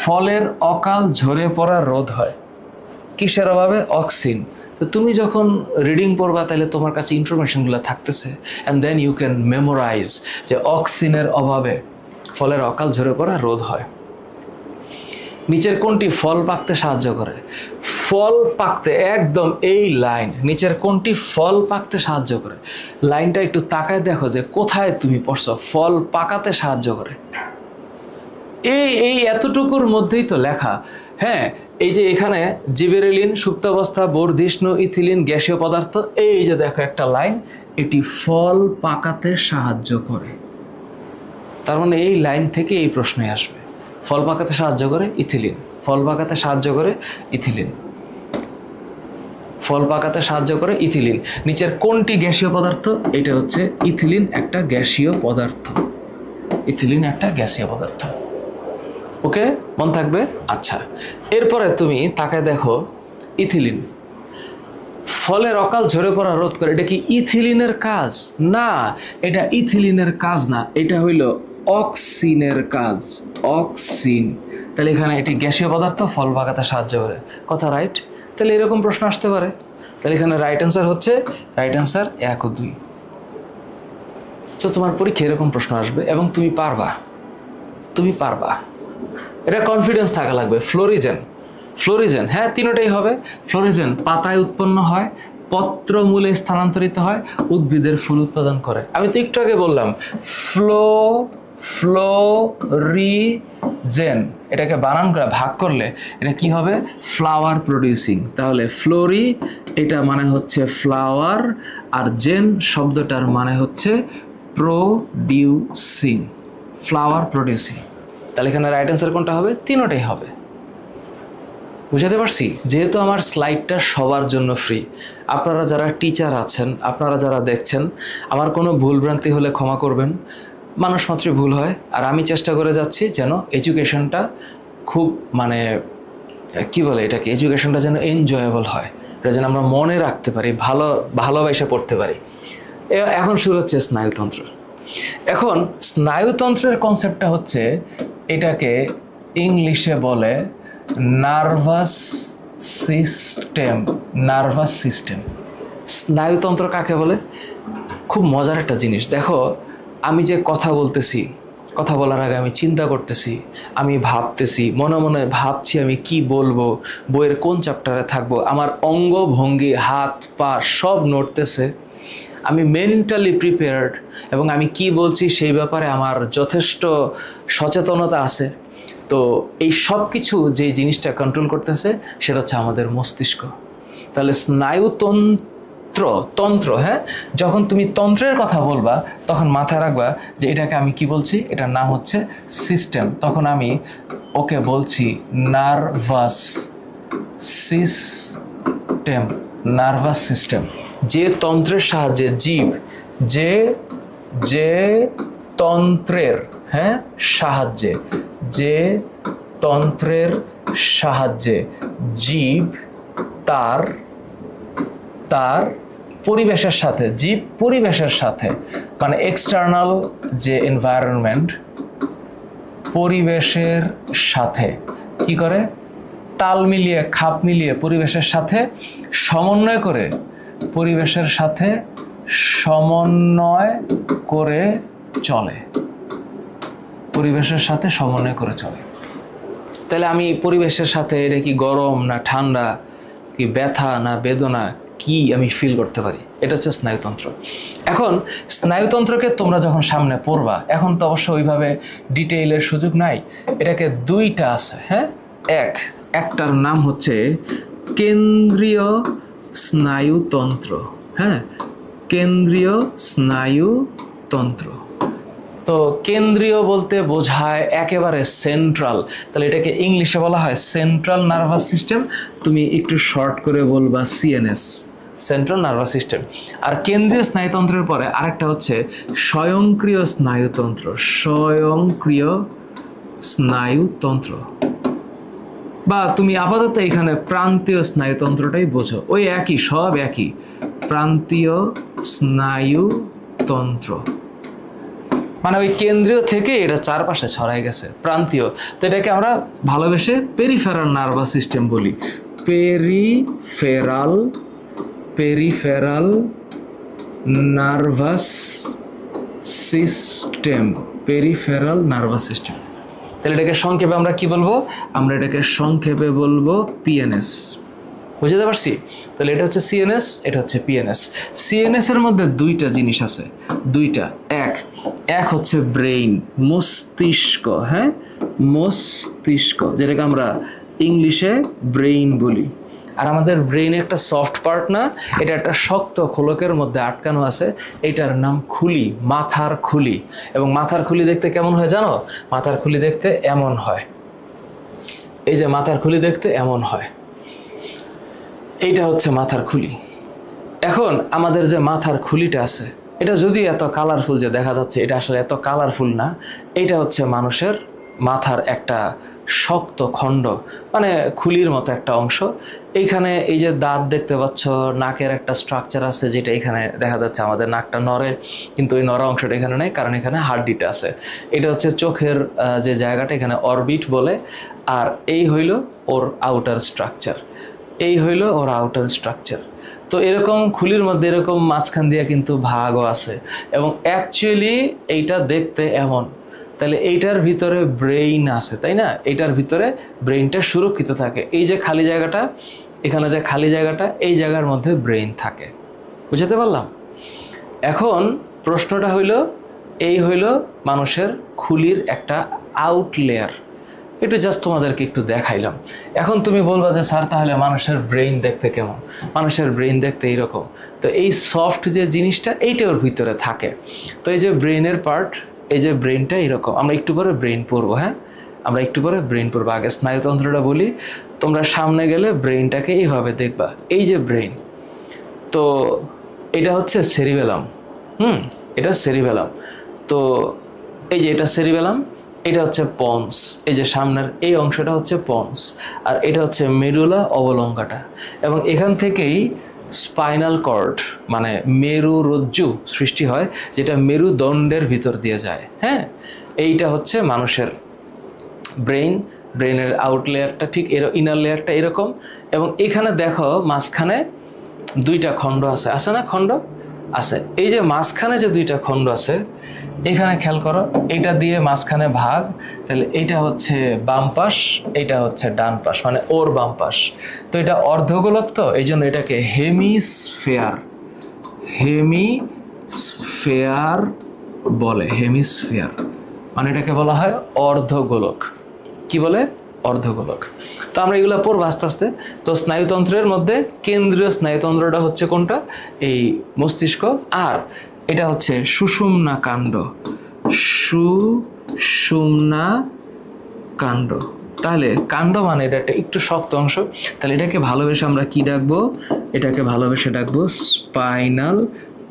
ফলের অকাল ঝরে পড়া রোধ হয় কিসের অভাবে? অক্সিন। তো তুমি যখন রিডিং পড়বা তাহলে তোমার কাছে ইনফরমেশনগুলো থাকতেছে, and then you can memorise যে অক্সিনের অভাবে ফলের অকাল ঝরে পড়া রোধ হয়। নিচের কোনটি ফল পাকতে সাহায্য করে? ফল পাকতে, একদম এই লাইন, নিচের কোনটি ফল পাকতে সাহায্য করে? লাইনটা একটু তাকায় দেখো যে কোথায় তুমি পড়ছো। ফল পাকাতে সাহায্য করে, এই এতটুকুর মধ্যেই তো লেখা। হ্যাঁ, এই যে এখানে জিবেরেলিন, সুপ্তাবস্থা, বর্ধিষ্ণু, ইথিলিন, গ্যাসীয় পদার্থ, এই যে দেখো একটা লাইন, এটি ফল পাকাতে সাহায্য করে। তার মানে এই লাইন থেকে এই প্রশ্নই আসবে। ফল পাকাতে সাহায্য করে ইথিলিন, ফল পাকাতে সাহায্য করে ইথিলিন, ফল পাকাতে সাহায্য করে ইথিলিন। নিচের কোনটি গ্যাসীয় পদার্থ? এটা হচ্ছে ইথিলিন, একটা গ্যাসীয় পদার্থ। ইথিলিন একটা গ্যাসীয় পদার্থ। ওকে, মন থাকবে? আচ্ছা, এরপরে তুমি তাকায় দেখো, ইথিলিন ফলের অকাল ঝরে পড়া রোধ করে। এটা কি ইথিলিনের কাজ? না, এটা ইথিলিনের কাজ না, এটা হইল অক্সিনের কাজ, অক্সিন। তাহলে এখানে এটি গ্যাসীয় পদার্থ, ফল পাকাতে সাহায্য করে। কথা রাইট? তাহলে এরকম প্রশ্ন আসতে পারে। তাহলে এখানে রাইট অ্যান্সার হচ্ছে, রাইট অ্যান্সার 1 ও 2। তো তোমার পরীক্ষায় এরকম প্রশ্ন আসবে এবং তুমি পারবা, তুমি পারবা, এটা কনফিডেন্স থাকা লাগবে। ফ্লোরিজেন, ফ্লোরিজেন, হ্যাঁ তিনটাই হবে। ফ্লোরিজেন পাতায় উৎপন্ন হয়, পত্র মূলে স্থানান্তরিত হয়, উদ্ভিদের ফুল উৎপাদন করে। আমি তো একটু আগে বললাম ফ্লোরিজেন, এটাকে বানান করে ভাগ করলে এটা কি হবে? Flower producing. তাহলে ফ্লোরি এটা মানে হচ্ছে ফ্লাওয়ার, আর জেন শব্দটার মানে হচ্ছে প্রডিউসিং, ফ্লাওয়ার প্রডিউসিং। তাহলে এখানে রাইট অ্যান্সার কোনটা হবে? তিনটাই হবে। বুঝাতে পারছি? যেহেতু আমার স্লাইডটা সবার জন্য ফ্রি, আপনারা যারা টিচার আছেন, আপনারা যারা দেখছেন, আমার কোনো ভুলভ্রান্তি হলে ক্ষমা করবেন। মানুষ মাত্রই ভুল হয়, আর আমি চেষ্টা করে যাচ্ছি যেন এডুকেশনটা খুব মানে কি বলে এটাকে, এডুকেশনটা যেন এনজয়েবল হয়, এটা যেন আমরা মনে রাখতে পারি, ভালোবাসা পড়তে পারি। এখন শুরু হচ্ছে স্নায়ুতন্ত্র। এখন স্নায়ুতন্ত্রের কনসেপ্টটা হচ্ছে, এটাকে ইংলিশে বলে নার্ভাস সিস্টেম, নার্ভাস সিস্টেম। স্নায়ুতন্ত্র কাকে বলে? খুব মজার একটা জিনিস। দেখো, আমি যে কথা বলতেছি, কথা বলার আগে আমি চিন্তা করতেছি, আমি ভাবতেছি, মনে মনে ভাবছি আমি কি বলবো, বইয়ের কোন চ্যাপ্টারে থাকবো, আমার অঙ্গ ভঙ্গি, হাত পা সব নড়তেছে, আমি মেন্টালি প্রিপেয়ার্ড, এবং আমি কি বলছি সেই ব্যাপারে আমার যথেষ্ট সচেতনতা আছে। তো এই সব কিছু যে জিনিসটা কন্ট্রোল করতেছে সেটা হচ্ছে আমাদের মস্তিষ্ক। তাহলে তন্ত্র, হ্যাঁ, যখন তুমি তন্ত্রের কথা বলবা তখন মাথায় রাখবা যে এটাকে আমি কি বলছি, এটার নাম হচ্ছে সিস্টেম। তখন আমি ওকে বলছি নার্ভাস সিস্টেম, নার্ভাস সিস্টেম। যে তন্ত্রের সাহায্যে জীব, যে তন্ত্রের, হ্যাঁ, সাহায্যে, যে তন্ত্রের সাহায্যে জীব তার পরিবেশের সাথে, জীব পরিবেশের সাথে, মানে এক্সটার্নাল যে এনভায়রনমেন্ট, পরিবেশের সাথে কি করে? তাল মিলিয়ে, খাপ মিলিয়ে পরিবেশের সাথে সমন্বয় করে, পরিবেশের সাথে সমন্বয় করে চলে, পরিবেশের সাথে সমন্বয় করে চলে। তাহলে আমি পরিবেশের সাথে এটা কি গরম না ঠান্ডা, কি ব্যথা না বেদনা, কি আমি ফিল করতে পারি, এটা হচ্ছে স্নায়ুতন্ত্র। এখন স্নায়ুতন্ত্রকে তোমরা যখন সামনে পড়বা, এখন তো অবশ্য ওইভাবে ডিটেইলের সুযোগ নাই, এটাকে দুইটা আছে। হ্যাঁ, একটার নাম হচ্ছে কেন্দ্রীয় স্নায়ুতন্ত্র। হ্যাঁ, কেন্দ্রীয় স্নায়ুতন্ত্র। তো কেন্দ্রীয় বলতে বোঝায় একেবারে সেন্ট্রাল, তাহলে এটাকে ইংলিশে বলা হয় সেন্ট্রাল নার্ভাস সিস্টেম। তুমি একটু শর্ট করে বলবা সিএনএস, সেন্ট্রাল নার্ভাস সিস্টেম। আর কেন্দ্রীয় স্নায়ুতন্ত্রের পরে আরেকটা হচ্ছে স্বয়ংক্রিয় স্নায়ুতন্ত্র, স্বয়ংক্রিয় স্নায়ুতন্ত্র, বা তুমি আপাতত এখানে প্রান্তীয় স্নায়ুতন্ত্রটাই বোঝো, ওই একই, সব একই, প্রান্তীয় স্নায়ুতন্ত্র। মানে ওই কেন্দ্রীয় থেকে এটা চারপাশে ছড়াই গেছে, প্রান্তীয়। তো এটাকে আমরা ভালোবেসে পেরিফেরাল নার্ভাস সিস্টেম বলি, peripheral nervous system, peripheral nervous system. তাহলে এটাকে সংক্ষেপে আমরা কি বলবো? আমরা এটাকে সংক্ষেপে বলবো পিএনএস। বুঝতে পারছি? তাহলে এটা হচ্ছে সিএনএস, এটা হচ্ছে পিএনএস। সিএনএস এর মধ্যে দুইটা জিনিস আছে, দুইটা। এক হচ্ছে ব্রেইন, মস্তিষ্ক। হ্যাঁ, মস্তিষ্ক, যেটাকে আমরা ইংলিশে ব্রেইন বলি। আর আমাদের ব্রেইন একটা সফট পার্ট না, এটা একটা শক্ত খোলকের মধ্যে আটকানো আছে, এটার নাম খুলি, মাথার খুলি। এবং মাথার খুলি দেখতে কেমন হয় জানো? মাথার খুলি দেখতে এমন হয়, এই যে মাথার খুলি দেখতে এমন হয়, এইটা হচ্ছে মাথার খুলি। এখন আমাদের যে মাথার খুলিটা আছে, এটা যদি এত কালারফুল যে দেখা যাচ্ছে, এটা আসলে এত কালারফুল না। এটা হচ্ছে মানুষের মাথার একটা শক্ত খণ্ড, মানে খুলির মতো একটা অংশ। এইখানে এই যে দাঁত দেখতে পাচ্ছ, নাকের একটা স্ট্রাকচার আছে, যেটা এখানে দেখা যাচ্ছে আমাদের নাকটা নড়ে, কিন্তু ওই নড়া অংশটা এখানে নেই, কারণ এখানে হাড্ডিটা আছে। এটা হচ্ছে চোখের যে জায়গাটা, এখানে অরবিট বলে। আর এই হইল ওর আউটার স্ট্রাকচার, এই হইল ওর আউটার স্ট্রাকচার। তো এরকম খুলির মধ্যে এরকম মাঝখান দিয়ে কিন্তু ভাগও আছে, এবং অ্যাকচুয়ালি এইটা দেখতে এমন। তাহলে এইটার ভিতরে ব্রেইন আছে, তাই না? এইটার ভিতরে ব্রেইনটা সুরক্ষিত থাকে। এই যে খালি জায়গাটা, এখানে যে খালি জায়গাটা, এই জায়গার মধ্যে ব্রেইন থাকে। বুঝতে পারলাম? এখন প্রশ্নটা হইল, এই হইল মানুষের খুলির একটা আউট লেয়ার। একটু জাস্ট তোমাদেরকে একটু দেখাইলাম। এখন তুমি বলবা যে স্যার, তাহলে মানুষের ব্রেইন দেখতে কেমন? মানুষের ব্রেইন দেখতে এইরকম। তো এই সফট যে জিনিসটা, এইটা ওর ভিতরে থাকে। তো এই যে ব্রেইনের পার্ট, এই যে ব্রেইনটা এরকম। আমরা একটু পরে ব্রেইন পড়বো। হ্যাঁ, আমরা একটু পরে ব্রেইন পড়বো। আগে স্নায়ুতন্ত্রটা বলি। তোমরা সামনে গেলে ব্রেইনটাকে এইভাবে দেখবা, এই যে ব্রেইন। তো এটা হচ্ছে সেরিবেলাম। এটা সেরিবেলাম। তো এই যে এটা সেরিবেলাম, এটা হচ্ছে পন্স, এই যে সামনের এই অংশটা হচ্ছে পন্স, আর এটা হচ্ছে মেরুলা অবলঙ্গাটা। এবং এখান থেকেই স্পাইনাল কর্ড, মানে মেরুরজ্জু সৃষ্টি হয়, যেটা মেরুদণ্ডের ভিতর দিয়ে যায়। হ্যাঁ, এইটা হচ্ছে মানুষের ব্রেইন। ব্রেইনের আউট লেয়ারটা ঠিক ইনার লেয়ারটা এরকম। এবং এখানে দেখো মাঝখানে দুইটা খণ্ড আছে, আছে না? খণ্ড আছে। এই যে মাঝখানে যে দুইটা খণ্ড আছে, এখানে খেয়াল করো, এইটা দিয়ে মাঝখানে ভাগ। তাহলে এইটা হচ্ছে বাম পাশ, এইটা হচ্ছে ডান পাশ, মানে ওর বাম পাশ। তো এটা অর্ধগোলক, তো এই জন্য এটাকে হেমিস্ফেয়ার, হেমিস্ফেয়ার বলে। হেমিস্ফেয়ার মানে এটাকে বলা হয় অর্ধগোলক। কি বলে? অর্ধগোলক। তো আমরা এগুলো পড়বো আস্তে আস্তে। তো স্নায়ুতন্ত্রের মধ্যে কেন্দ্রীয় স্নায়ুতন্ত্রটা হচ্ছে কোনটা? এই মস্তিষ্ক। আর এটা হচ্ছে সুষুম্না কাণ্ড, সুষুম্না কাণ্ড। তাহলে কাণ্ড মানে এটা একটা একটু শক্ত অংশ। তাহলে এটাকে ভালোবেসে আমরা কি ডাকবো? এটাকে ভালোবেসে ডাকবো স্পাইনাল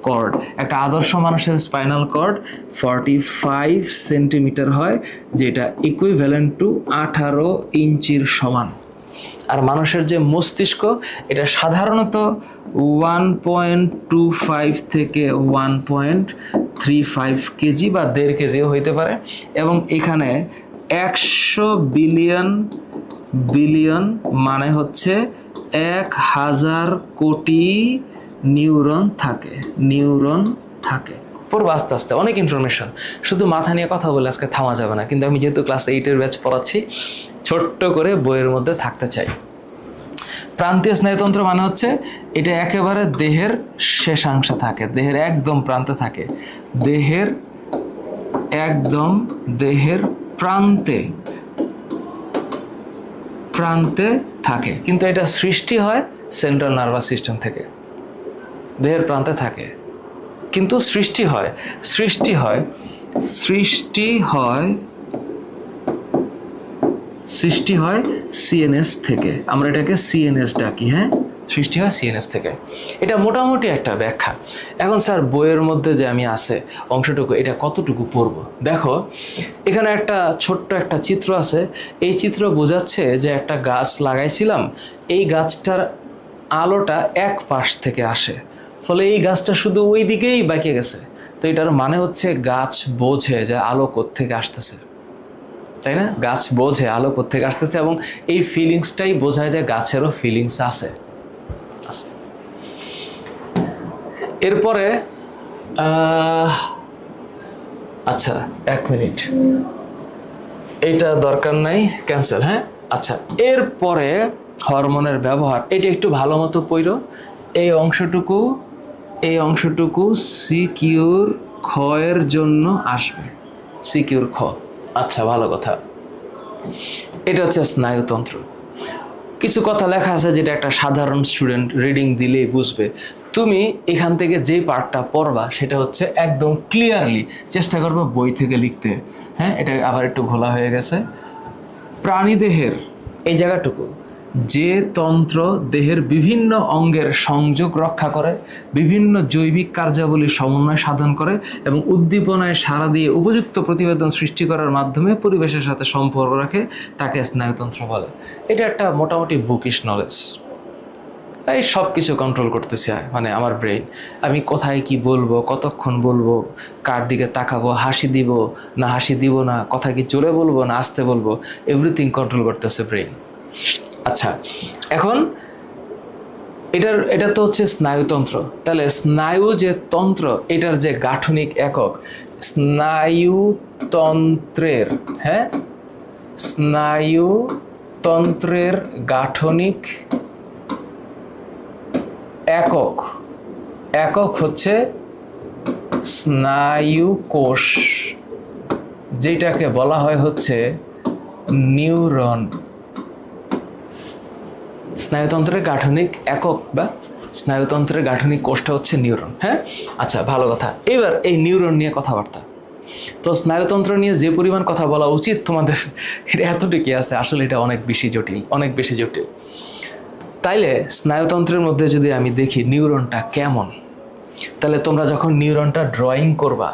কর্ড। একটা আদর্শ মানুষের স্পাইনাল কর্ড 45 সেন্টিমিটার হয়, যেটা ইকুইভ্যালেন্ট টু 18 ইঞ্চির সমান। আর মানুষের যে মস্তিষ্ক, এটা সাধারণত 1.25 থেকে 1.35 কেজি বা 1.5 কেজিও হইতে পারে। এবং এখানে 100 বিলিয়ন মানে হচ্ছে 1000 কোটি নিউরন থাকে, নিউরন থাকে। পড়বো আস্তে আস্তে, অনেক ইনফরমেশন, শুধু মাথা নিয়ে কথা বলে আজকে থামা যাবে না, কিন্তু আমি যেহেতু ক্লাস 8-এর ব্যাচ পড়াচ্ছি ছোট্ট করে বইয়ের মধ্যে থাকতে চাই। প্রান্তীয় স্নায়ুতন্ত্র মানে হচ্ছে এটা একেবারে দেহের শেষাংশে থাকে, দেহের একদম প্রান্তে থাকে, দেহের একদম দেহের প্রান্তে প্রান্তে থাকে, কিন্তু এটা সৃষ্টি হয় সেন্ট্রাল নার্ভাস সিস্টেম থেকে। দেহের প্রান্তে থাকে কিন্তু সৃষ্টি হয় সিএনএস থেকে। আমরা এটাকে সিএনএস ডাকি, হ্যাঁ, সৃষ্টি হয় সিএনএস থেকে। এটা মোটামুটি একটা ব্যাখ্যা। এখন স্যার বইয়ের মধ্যে যে আমি আছে অংশটুকু, এটা কতটুকু পড়ব? দেখো এখানে একটা ছোট্ট একটা চিত্র আছে, এই চিত্র বোঝাচ্ছে যে একটা গাছ লাগাইছিলাম, এই গাছটার আলোটা এক পাশ থেকে আসে, ফলে এই গাছটা শুধু ওই দিকেই বাঁকে গেছে। তো এটার মানে হচ্ছে গাছ বোঝে যে আলো কোত্থেকে আসতেছে, তাই না? গাছ বোঝে আলো কোত্থেকে আসতেছে, এবং এই ফিলিংসটাই বোঝায় যে গাছেরও ফিলিংস আছে। এরপরে আচ্ছা 1 মিনিট, এটা দরকার নাই, ক্যান্সেল, হ্যাঁ। আচ্ছা, এরপরে হরমোনের ব্যবহার, এটা একটু ভালো মতো পড়ো। এই অংশটুকু সিকিউর খ এর জন্য আসবে, সিকিউর খ। আচ্ছা, ভালো কথা। এটা হচ্ছে স্নায়ুতন্ত্র। কিছু কথা লেখা আছে যেটা একটা সাধারণ স্টুডেন্ট রিডিং দিলেই বুঝবে। তুমি এখান থেকে যে পার্টটা পড়বা সেটা হচ্ছে একদম ক্লিয়ারলি চেষ্টা করবে বই থেকে লিখতে। হ্যাঁ, এটা আবার একটু ঘোলা হয়ে গেছে। প্রাণীদেহের এই জায়গাটুকু, যে তন্ত্র দেহের বিভিন্ন অঙ্গের সংযোগ রক্ষা করে, বিভিন্ন জৈবিক কার্যাবলী সমন্বয় সাধন করে এবং উদ্দীপনায় সাড়া দিয়ে উপযুক্ত প্রতিবেদন সৃষ্টি করার মাধ্যমে পরিবেশের সাথে সম্পর্ক রাখে, তাকে স্নায়ুতন্ত্র বলে। এটা একটা মোটামুটি বুকিশ নলেজ। এই সব কিছু কন্ট্রোল করতেছি, মানে আমার ব্রেইন, আমি কোথায় কি বলবো, কতক্ষণ বলবো, কার দিকে তাকাবো, হাসি দিব না হাসি দিব না, কথা কি জোরে বলবো না আস্তে বলবো, এভরিথিং কন্ট্রোল করতেছে ব্রেইন। আচ্ছা, এখন এটা তো হচ্ছে স্নায়ুতন্ত্র। তাহলে স্নায়ু যে তন্ত্র, এটার যে গাঠনিক একক, স্নায়ুতন্ত্রের, হ্যাঁ, স্নায়ুতন্ত্রের গাঠনিক একক হচ্ছে স্নায়ু কোষ, যেটাকে বলা হয় হচ্ছে নিউরন। স্নায়ুতন্ত্রের গাঠনিক একক বা স্নায়ুতন্ত্রের গাঠনিক কোষটা হচ্ছে নিউরন। হ্যাঁ, আচ্ছা, ভালো কথা। এবার এই নিউরন নিয়ে কথাবার্তা। তো স্নায়ুতন্ত্র নিয়ে যে পরিমাণ কথা বলা উচিত তোমাদের, এটা এতটুকুই আছে। আসলে এটা অনেক বেশি জটিল। তাইলে স্নায়ুতন্ত্রের মধ্যে যদি আমি দেখি নিউরনটা কেমন, তাহলে তোমরা যখন নিউরনটা ড্রয়িং করবা,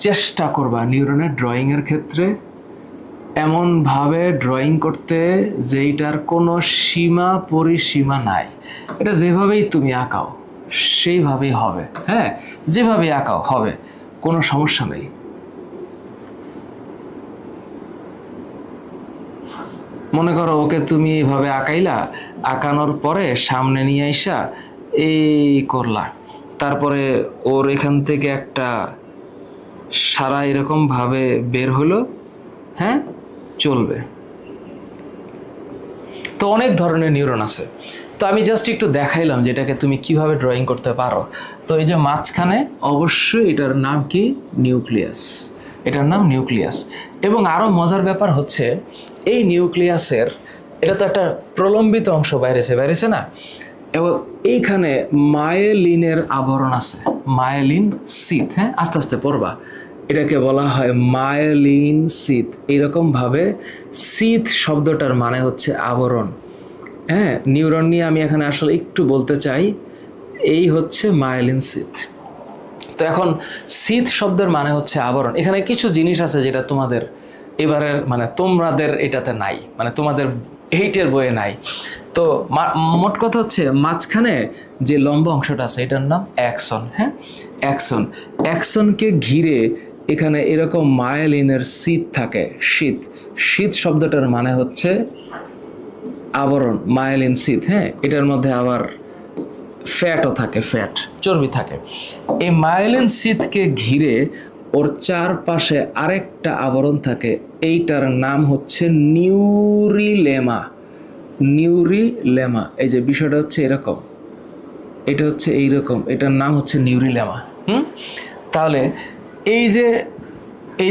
চেষ্টা করবা নিউরনের ড্রয়িংয়ের ক্ষেত্রে এমনভাবে ড্রয়িং করতে যেইটার কোনো সীমা পরিসীমা নাই। এটা যেভাবেই তুমি আঁকাও সেইভাবেই হবে। হ্যাঁ, যেভাবেই আঁকাও হবে, কোনো সমস্যা নেই। মনে করো ওকে তুমি এইভাবে আঁকাইলা, আঁকানোর পরে সামনে নিয়ে আইসা এই করলা, তারপরে ওর এখান থেকে একটা সারা এরকম ভাবে বের হলো, হ্যাঁ, চলবে। তো অনেক ধরনের নিউরন আছে। তো আমি জাস্ট একটু দেখাইলাম যেটাকে তুমি কিভাবে ড্রয়িং করতে পারো। তো এই যে মাঝখানে, অবশ্যই এটার নাম কি? নিউক্লিয়াস। এটার নাম নিউক্লিয়াস। এবং আরও মজার ব্যাপার হচ্ছে এই নিউক্লিয়াসের, এটা তো একটা প্রলম্বিত অংশ বাইরেছে না, এবং এইখানে মায়েলিনের আবরণ আছে, মায়েলিন শীথ। হ্যাঁ, আস্তে আস্তে পড়বা। এটাকে বলা হয় মায়েলিন শীথ। এইরকমভাবে শীথ শব্দটার মানে হচ্ছে আবরণ। হ্যাঁ, নিউরন নিয়ে আমি এখানে আসলে একটু বলতে চাই, এই হচ্ছে মায়েলিন শীথ। তো এখন শীথ শব্দের মানে হচ্ছে আবরণ। এখানে কিছু জিনিস আছে যেটা তোমাদের এবারের, মানে তোমাদের এটাতে নাই, মানে তোমাদের 8-এর বইয়ে নাই। তো মোট কথা হচ্ছে মাঝখানে যে লম্বা অংশটা আছে এটার নাম অ্যাক্সন। হ্যাঁ, অ্যাক্সনকে ঘিরে এখানে এরকম মায়েলিনের শীত থাকে। শীত শব্দটার মানে হচ্ছে আবরণ, মায়েলিন শীত। হ্যাঁ, এটার মধ্যে আবার ফ্যাটও থাকে, ফ্যাট চর্বি থাকে। এই মায়োলিন শীথকে ঘিরে ওর চারপাশে আরেকটা আবরণ থাকে, এইটার নাম হচ্ছে নিউরিলেমা। নিউরিলেমা, এই যে বিষয়টা হচ্ছে এরকম, এটা হচ্ছে এইরকম, এটার নাম হচ্ছে নিউরিলেমা। তাহলে এই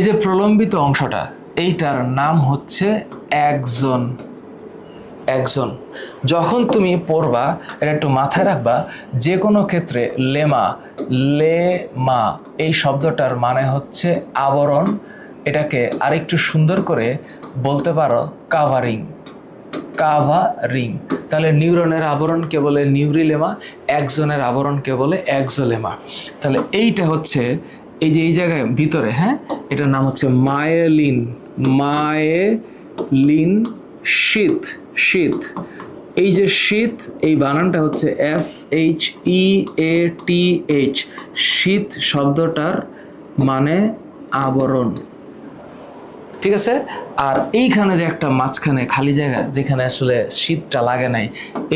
যে প্রলম্বিত অংশটা, এইটার নাম হচ্ছে অ্যাক্সন। অ্যাক্সন যখন তুমি পড়বা এটা একটু মাথায় রাখবা, যে কোনো ক্ষেত্রে লেমা এই শব্দটার মানে হচ্ছে আবরণ। এটাকে আরেকটু সুন্দর করে বলতে পারো কাভারিং। কাভারিং। তাহলে নিউরনের আবরণকে বলে নিউরিলেমা, অ্যাক্সনের আবরণকে বলে অ্যাক্সোলেমা। তাহলে এইটা হচ্ছে এই যে এই জায়গায় ভিতরে, হ্যাঁ, এটার নাম হচ্ছে মায়োলিন। মায়োলিন শীথ। শীথ, এই যে শীথ, এই বানানটা হচ্ছে SHEATH। শীথ শব্দটার মানে আবরণ, ঠিক আছে। আর এইখানে যে একটা মাঝখানে খালি জায়গা যেখানে আসলে শীতটা লাগে নাই,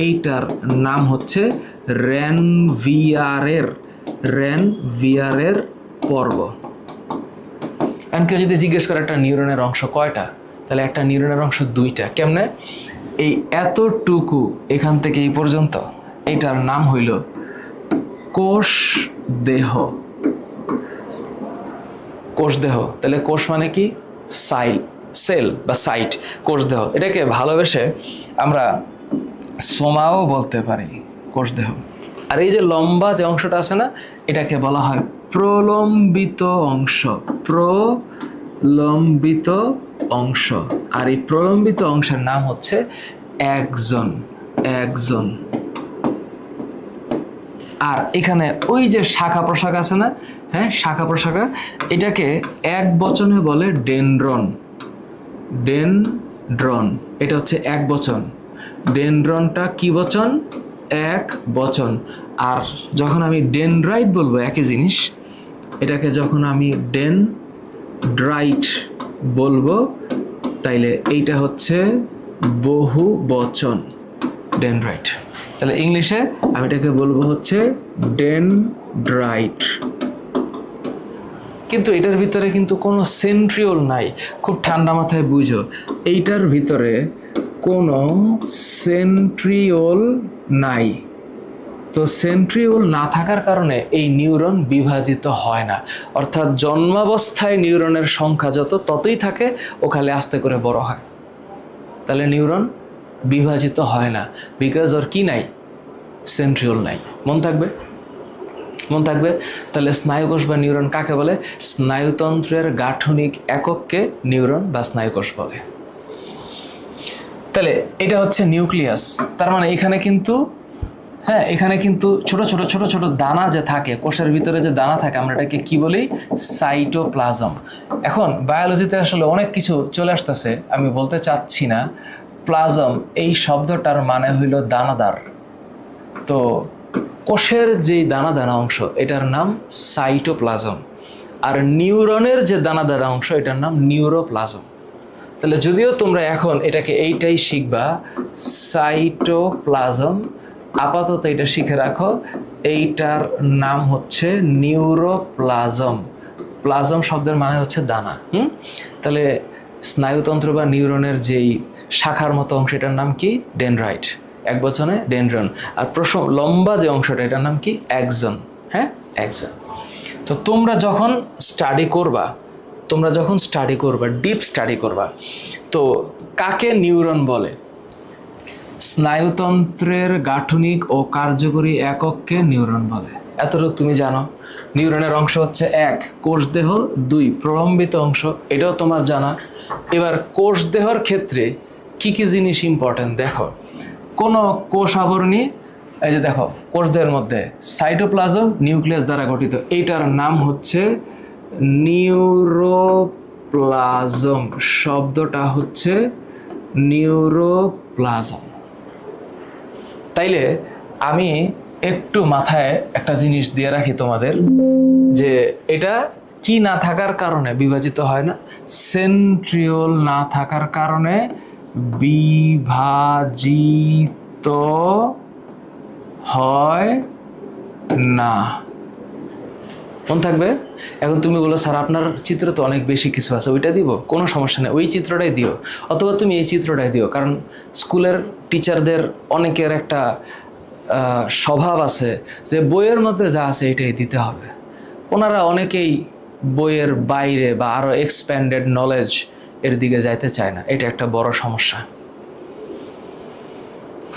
এইটার নাম হচ্ছে রেনভিয়ারের পর্ব। এখন কেউ যদি জিজ্ঞেস করে একটা নিউরনের অংশ কয়টা, তাহলে একটা নিউরনের অংশ দুইটা। কেমনে? এই এতটুকু এখান থেকে এই পর্যন্ত, এটার নাম হইল কোষ দেহ। কোষ দেহ, তাহলে কোষ মানে কি? সেল বা সাইট, কোষ দেহ। এটাকে ভালোবেসে আমরা সোমাও বলতে পারি, কোষ দেহ। আর এই যে লম্বা যে অংশটা আছে না, এটাকে বলা হয় প্রলম্বিত অংশ। প্রলম্বিত অংশ। আর এই প্রলম্বিত অংশের নাম হচ্ছে অ্যাক্সন। অ্যাক্সন। আর এখানে ওই যে শাখা প্রশাখা আছে না, হ্যাঁ, শাখা প্রশাখা, এটাকে এক বচনে বলে ডেনড্রন। ডেনড্রন, এটা হচ্ছে এক বচন। ডেনড্রনটা কি বচন? এক বচন। আর যখন আমি ডেনড্রাইট বলবো একই জিনিস, এটাকে যখন আমি ডেনড্রাইট বলবো, তাইলে এইটা হচ্ছে বহু বচন, ডেনড্রাইট। তাহলে ইংলিশে আমি এটাকে বলবো হচ্ছে ডেনড্রাইট। কিন্তু এটার ভিতরে কিন্তু কোনো সেন্ট্রিওল নাই, খুব ঠান্ডা মাথায় বুঝো, এইটার ভিতরে কোনো সেন্ট্রিওল নাই। তো সেন্ট্রিওল না থাকার কারণে এই নিউরন বিভাজিত হয় না। অর্থাৎ জন্মাবস্থায় নিউরনের সংখ্যা ততই থাকে, ওখানে আস্তে করে বড় হয়। তাহলে নিউরন বিভাজিত হয় না, বিকজ ওর কি নাই? সেন্ট্রিওল নাই। মন থাকবে? মন থাকবে। তাহলে স্নায়ুকোষ বা নিউরন কাকে বলে? স্নায়ুতন্ত্রের গাঠনিক একককে নিউরন বা স্নায়ুকোষ বলে। তাহলে এটা হচ্ছে নিউক্লিয়াস। তার মানে এখানে কিন্তু, হ্যাঁ, এখানে কিন্তু ছোট ছোট ছোট ছোট দানা যে থাকে, কোষের ভিতরে যে দানা থাকে, আমরা এটাকে কি বলি? সাইটোপ্লাজম। এখন বায়োলজিতে আসলে অনেক কিছু চলে আসতেছে, আমি বলতে চাচ্ছি না। প্লাজম এই শব্দটার মানে হইল দানাদার। তো কোষের যে দানা দানা অংশ, এটার নাম সাইটোপ্লাজম। আর নিউরনের যে দানা দানা অংশ, এটার নাম নিউরোপ্লাজম। তাহলে যদিও তোমরা এখন এটাকে এইটাই শিখবা, সাইটোপ্লাজম, আপাতত এটা শিখে রাখো, এইটার নাম হচ্ছে নিউরোপ্লাজম। প্লাজম শব্দের মানে হচ্ছে দানা। তাহলে স্নায়ুতন্ত্র বা নিউরনের যেই শাখার মতো অংশ, এটার নাম কি? ডেনড্রাইট, এক বচনে ডেনড্রন। আর লম্বা যে অংশটা, এটার নাম কি? অ্যাক্সন। হ্যাঁ, অ্যাক্সন। তো তোমরা যখন স্টাডি করবা, ডিপ স্টাডি করবা, তো কাকে নিউরন বলে? স্নায়ুতন্ত্রের গাঠনিক ও কার্যকরী একককে নিউরন বলে। এতটুকু তুমি জানো। নিউরনের অংশ হচ্ছে 1 কোষ দেহ, 2 প্রলম্বিত অংশ, এটাও তোমার জানা। এবার কোষ দেহর ক্ষেত্রে কি কি জিনিস ইম্পর্টেন্ট দেখো। কোনো কোষ আবরণী, এই যে দেখো, কোষ দেহের মধ্যে সাইটোপ্লাজম নিউক্লিয়াস দ্বারা গঠিত, এইটার নাম হচ্ছে নিউরোপ্লাজম। শব্দটা হচ্ছে নিউরোপ্লাজম। তাইলে আমি একটু মাথায় একটা জিনিস দিয়ে রাখি তোমাদের, যে এটা কি না থাকার কারণে বিভাজিত হয় না? সেন্ট্রিওল না থাকার কারণে বিভাজিত হয় না। মন থাকবে? এখন তুমি বলো স্যার আপনার চিত্র তো অনেক বেশি কিছু আছে, ওইটা দিব, কোনো সমস্যা নেই, ওই চিত্রটাই দিও, অথবা তুমি এই চিত্রটাই দিও। কারণ স্কুলের টিচারদের অনেকের একটা স্বভাব আছে যে বইয়ের মধ্যে যা আছে এটাই দিতে হবে। ওনারা অনেকেই বইয়ের বাইরে বা আরও এক্সপ্যান্ডেড নলেজ এর দিকে যাইতে চায় না, এটা একটা বড় সমস্যা।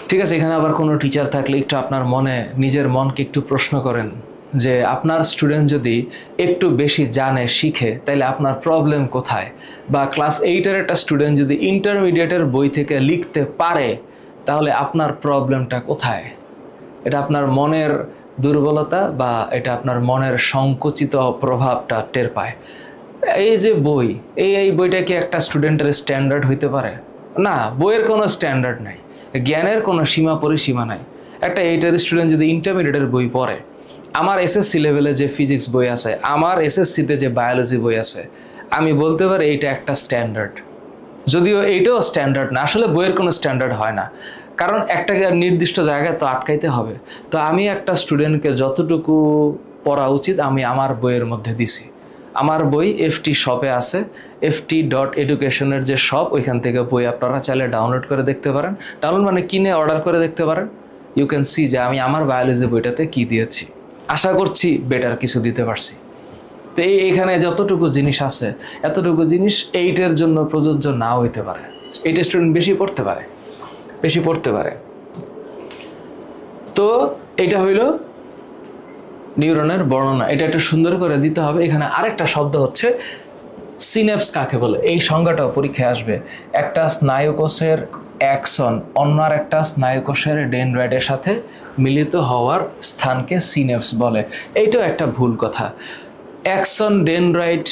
ঠিক আছে, এখানে আবার কোনো টিচার থাকলে একটু আপনার মনে নিজের মনকে একটু প্রশ্ন করেন যে আপনার স্টুডেন্ট যদি একটু বেশি জানে শিখে তাহলে আপনার প্রবলেম কোথায়? বা ক্লাস 8-এর একটা স্টুডেন্ট যদি ইন্টারমিডিয়েটের বই থেকে লিখতে পারে তাহলে আপনার প্রবলেমটা কোথায়? এটা আপনার মনের দুর্বলতা বা এটা আপনার মনের সংকুচিত প্রভাবটা টের পায়। এই যে বই, এই বইটা কি একটা স্টুডেন্টের স্ট্যান্ডার্ড হইতে পারে? না, বইয়ের কোনো স্ট্যান্ডার্ড নাই, জ্ঞানের কোনো সীমা পরিসীমা নাই। একটা 8-এর স্টুডেন্ট যদি ইন্টারমিডিয়েটের বই পড়ে, আমার এসএসসি লেভেলে যে ফিজিক্স বই আছে, আমার এসএসসিতে যে বায়োলজি বই আছে, আমি বলতে পারি এইটা একটা স্ট্যান্ডার্ড। যদিও এইটাও স্ট্যান্ডার্ড না, আসলে বইয়ের কোনো স্ট্যান্ডার্ড হয় না, কারণ একটা নির্দিষ্ট জায়গায় তো আটকাইতে হবে। তো আমি একটা স্টুডেন্টকে যতটুকু পড়া উচিত আমি আমার বইয়ের মধ্যে দিছি। আমার বই FT শপে আছে, ft.education-এর যে শপ, ওইখান থেকে বই আপনারা চাইলে ডাউনলোড করে দেখতে পারেন। ডাউনলোড মানে কিনে অর্ডার করে দেখতে পারেন। ইউ ক্যান সি যে আমি আমার বায়োলজি বইটাতে কি দিয়েছি। আশা করছি বেটার কিছু দিতে পারছি। তো এইখানে যতটুকু জিনিস আছে, এতটুকু জিনিস 8-এর জন্য প্রযোজ্য নাও হইতে পারে। 8 স্টুডেন্ট বেশি পড়তে পারে। তো এটা হইল নিউরনের বর্ণনা, এটা একটু সুন্দর করে দিতে হবে। এখানে আরেকটা শব্দ হচ্ছে সিনেপস। কাকে বলে এই সংজ্ঞাটাও পরীক্ষায় আসবে। একটা স্নায়ুকোষের অ্যাকসন অন্য আর একটা স্নায়ুকোষের ডেনড্রাইটের সাথে মিলিত হওয়ার স্থানকে সিনেপস বলে। এইটাও একটা ভুল কথা। অ্যাকসন ডেনড্রাইট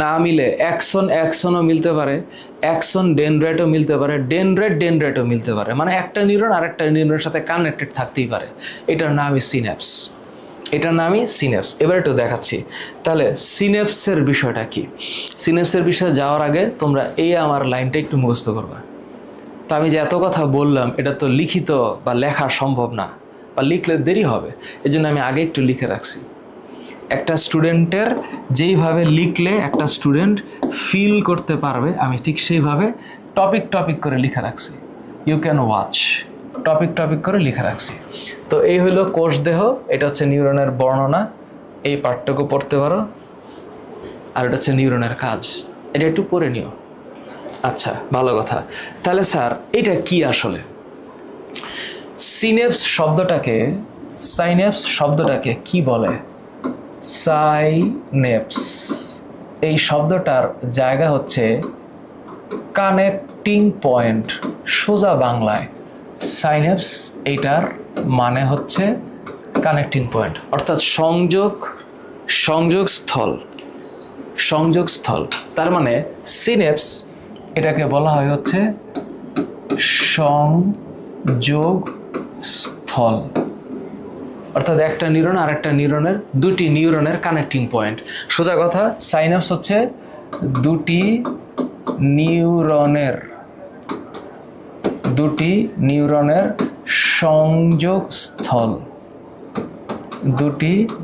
না মিলে অ্যাকসনও মিলতে পারে, অ্যাকসন ডেনড্রাইটও মিলতে পারে, ডেনড্রাইটও মিলতে পারে। মানে একটা নিউরন আর একটা নিউরনের সাথে কানেক্টেড থাকতেই পারে। এটার নামই সিনেপস। এবার একটু দেখাচ্ছি তাহলে সিনেপসের বিষয়টা কি। সিনেপসের বিষয়ে যাওয়ার আগে তোমরা এই আমার লাইনটা একটু মুখস্থ করবা। তো আমি যে এত কথা বললাম এটা তো লিখিত বা লেখা সম্ভব না, বা লিখলে দেরি হবে, এই জন্য আমি আগে একটু লিখে রাখছি। একটা স্টুডেন্টের যেইভাবে লিখলে একটা স্টুডেন্ট ফিল করতে পারবে, আমি ঠিক সেইভাবে টপিক করে লিখে রাখছি। ইউ ক্যান ওয়াচ, টপিক করে লিখে রাখছি। তো এই হইল কোষ দেহ, এটা হচ্ছে নিউরনের বর্ণনা, এই পাঠটুকু পড়তে পারো। আর এটা হচ্ছে নিউরনের কাজ, এটা একটু পড়ে নিও। আচ্ছা, ভালো কথা। তাহলে স্যার এটা কি আসলে? সিনেপস শব্দটাকে কি বলে? সাইনেপস এই শব্দটার জায়গা হচ্ছে কানেক্টিং পয়েন্ট। সোজা বাংলায় সাইনেপস এটার মানে হচ্ছে কানেক্টিং পয়েন্ট, অর্থাৎ সংযোগস্থল। তার মানে সিনেপস এটাকে বলা হয় হচ্ছে সংযোগস্থল, অর্থাৎ একটা নিউরন আর একটা নিউরনের, দুটি নিউরনের কানেক্টিং পয়েন্ট। সোজা কথা, সাইনাপস হচ্ছে দুটি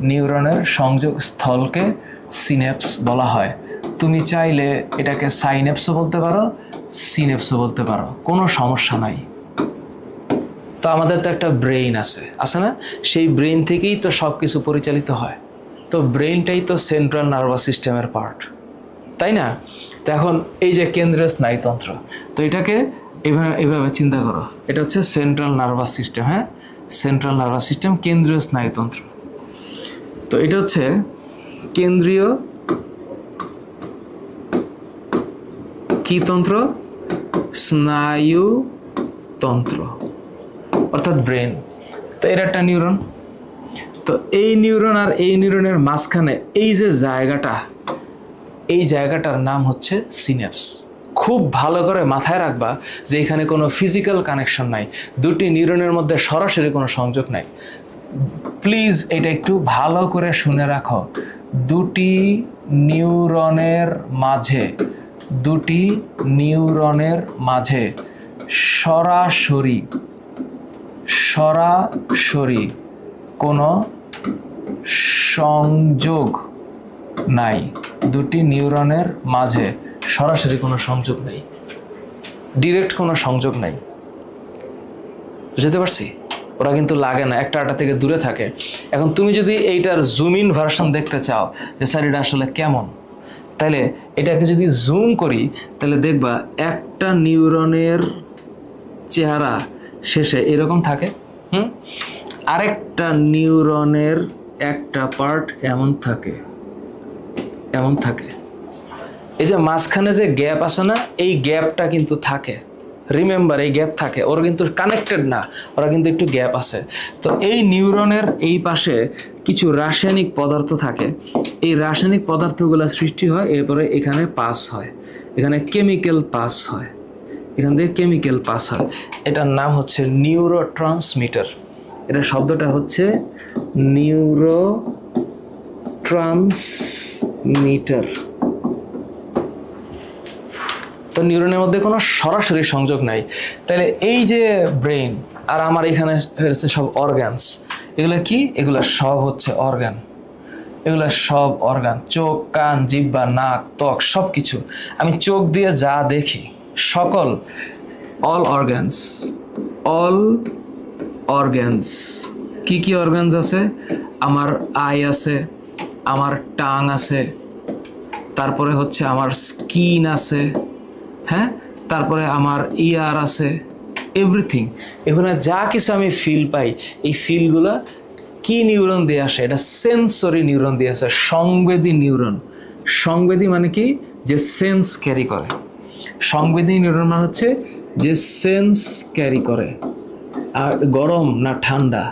নিউরনের সংযোগস্থলকে সিনেপস বলা হয়। তুমি চাইলে এটাকে সাইনেপসও বলতে পারো, সিনেপসও বলতে পারো, কোনো সমস্যা নাই। তো আমাদের তো একটা ব্রেইন আছে না? সেই ব্রেইন থেকেই তো সব কিছু পরিচালিত হয়। তো ব্রেইনটাই তো সেন্ট্রাল নার্ভাস সিস্টেমের পার্ট, তাই না? তো এখন এই যে কেন্দ্রীয় স্নায়ুতন্ত্র, তো এটাকে এইভাবে চিন্তা করো, এটা হচ্ছে সেন্ট্রাল নার্ভাস সিস্টেম। হ্যাঁ, সেন্ট্রাল নার্ভাস সিস্টেম, কেন্দ্রীয় স্নায়ুতন্ত্র। তো এটা হচ্ছে কেন্দ্রীয় কি তন্ত্র? স্নায়ুতন্ত্র, অর্থাৎ ব্রেন। তো এটা একটা নিউরন। তো এই নিউরন আর এই নিউরনের মাঝখানে এই যে জায়গাটা, এই জায়গাটার নাম হচ্ছে সিনেপস। খুব ভালো করে মাথায় রাখবা যে এখানে কোনো ফিজিক্যাল কানেকশন নাই, দুটি নিউরনের মধ্যে সরাসরি কোনো সংযোগ নাই। প্লিজ এটা একটু ভালো করে শুনে রাখো। দুটি নিউরনের সরাসরি কোনো সংযোগ নাই, দুটি নিউরনের মাঝে সরাসরি কোনো সংযোগ নেই, ডিরেক্ট কোনো সংযোগ নাই। বুঝতে পারছি? ওরা কিন্তু লাগে না, একটা আটা থেকে দূরে থাকে। এখন তুমি যদি এইটার জুম ইন ভার্সন দেখতে চাও যে স্যার এটা আসলে কেমন, তাহলে এটাকে যদি জুম করি তাহলে দেখবা একটা নিউরনের চেহারা শেষে এরকম থাকে, আরেকটা নিউরনের একটা পার্ট এমন থাকে, এমন থাকে। এই যে মাঝখানে যে গ্যাপ আছে না, এই গ্যাপটা কিন্তু থাকে, রিমেম্বার এই গ্যাপ থাকে, ওরা কিন্তু কানেক্টেড না, ওরা কিন্তু একটু গ্যাপ আছে। তো এই নিউরনের এই পাশে কিছু রাসায়নিক পদার্থ থাকে, এই রাসায়নিক পদার্থগুলো সৃষ্টি হয়, এরপরে এখানে পাস হয়, এখানে কেমিক্যাল পাস হয়, এখান থেকে কেমিক্যাল পাস হয়। এটার নাম হচ্ছে নিউরো ট্রান্সমিটার। এটা শব্দটা হচ্ছে নিউরো ট্রান্সমিটার। তো নিউরনের মধ্যে কোনো সরাসরি সংযোগ নাই। তাহলে এই যে ব্রেন আর আমার এখানে হচ্ছে সব অর্গানস, এগুলো কি? এগুলো সব হচ্ছে অর্গান, এগুলো সব অর্গান, চোখ, কান, জিহ্বা, নাক, ত্বক, সব কিছু। আমি চোখ দিয়ে যা দেখি সকল অল অর্গানস, অল অর্গানস। কি কি অর্গানস আছে? আমার আই আছে, আমার টাং আছে, তারপরে হচ্ছে আমার স্কিন আছে, হ্যাঁ, তারপরে আমার ইয়ার আছে, এভরিথিং। এখানে যা কিছু আমি ফিল পাই, এই ফিলগুলা কি নিউরন দিয়ে আসে? এটা সেন্সরি নিউরন দিয়ে আসে, সংবেদী নিউরন। সংবেদী মানে কি? যে সেন্স ক্যারি করে। সংবেদী নিউরন মানে হচ্ছে যে সেন্স ক্যারি করে। আর গরম না ঠান্ডা,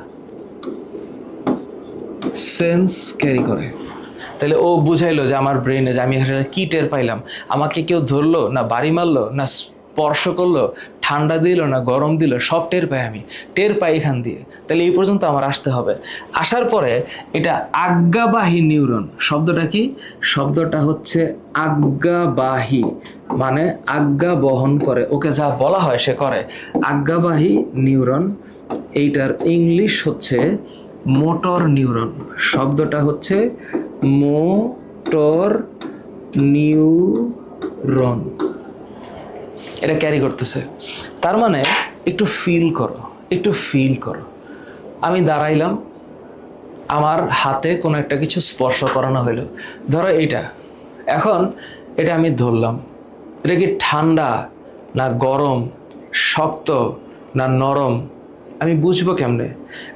সেন্স ক্যারি করে। তাহলে ও বুঝাইলো যে আমার ব্রেনে যে আমি কি টের পাইলাম, আমাকে কেউ ধরলো না বাড়ি মারলো না স্পর্শ করলো, ঠান্ডা দিল না গরম দিল, সব টের পাই, আমি টের পাই এখান দিয়ে। তাহলে এই পর্যন্ত আমার আসতে হবে। আসার পরে এটা আজ্ঞাবাহী নিউরন। শব্দটা কি? শব্দটা হচ্ছে আজ্ঞাবাহী, মানে আজ্ঞা বহন করে, ওকে যা বলা হয় সে করে। আজ্ঞাবাহী নিউরন, এইটার ইংলিশ হচ্ছে মোটর নিউরন। শব্দটা হচ্ছে মোটর নিউরন। এটা ক্যারি করতেছে। তার মানে একটু ফিল করো, একটু ফিল করো। আমি দাঁড়াইলাম, আমার হাতে কোনো একটা কিছু স্পর্শ করানো হলো, ধরো এইটা। এখন এটা আমি ধরলাম, এটা কি ঠান্ডা না গরম, শক্ত না নরম, আমি বুঝবো কেমনে?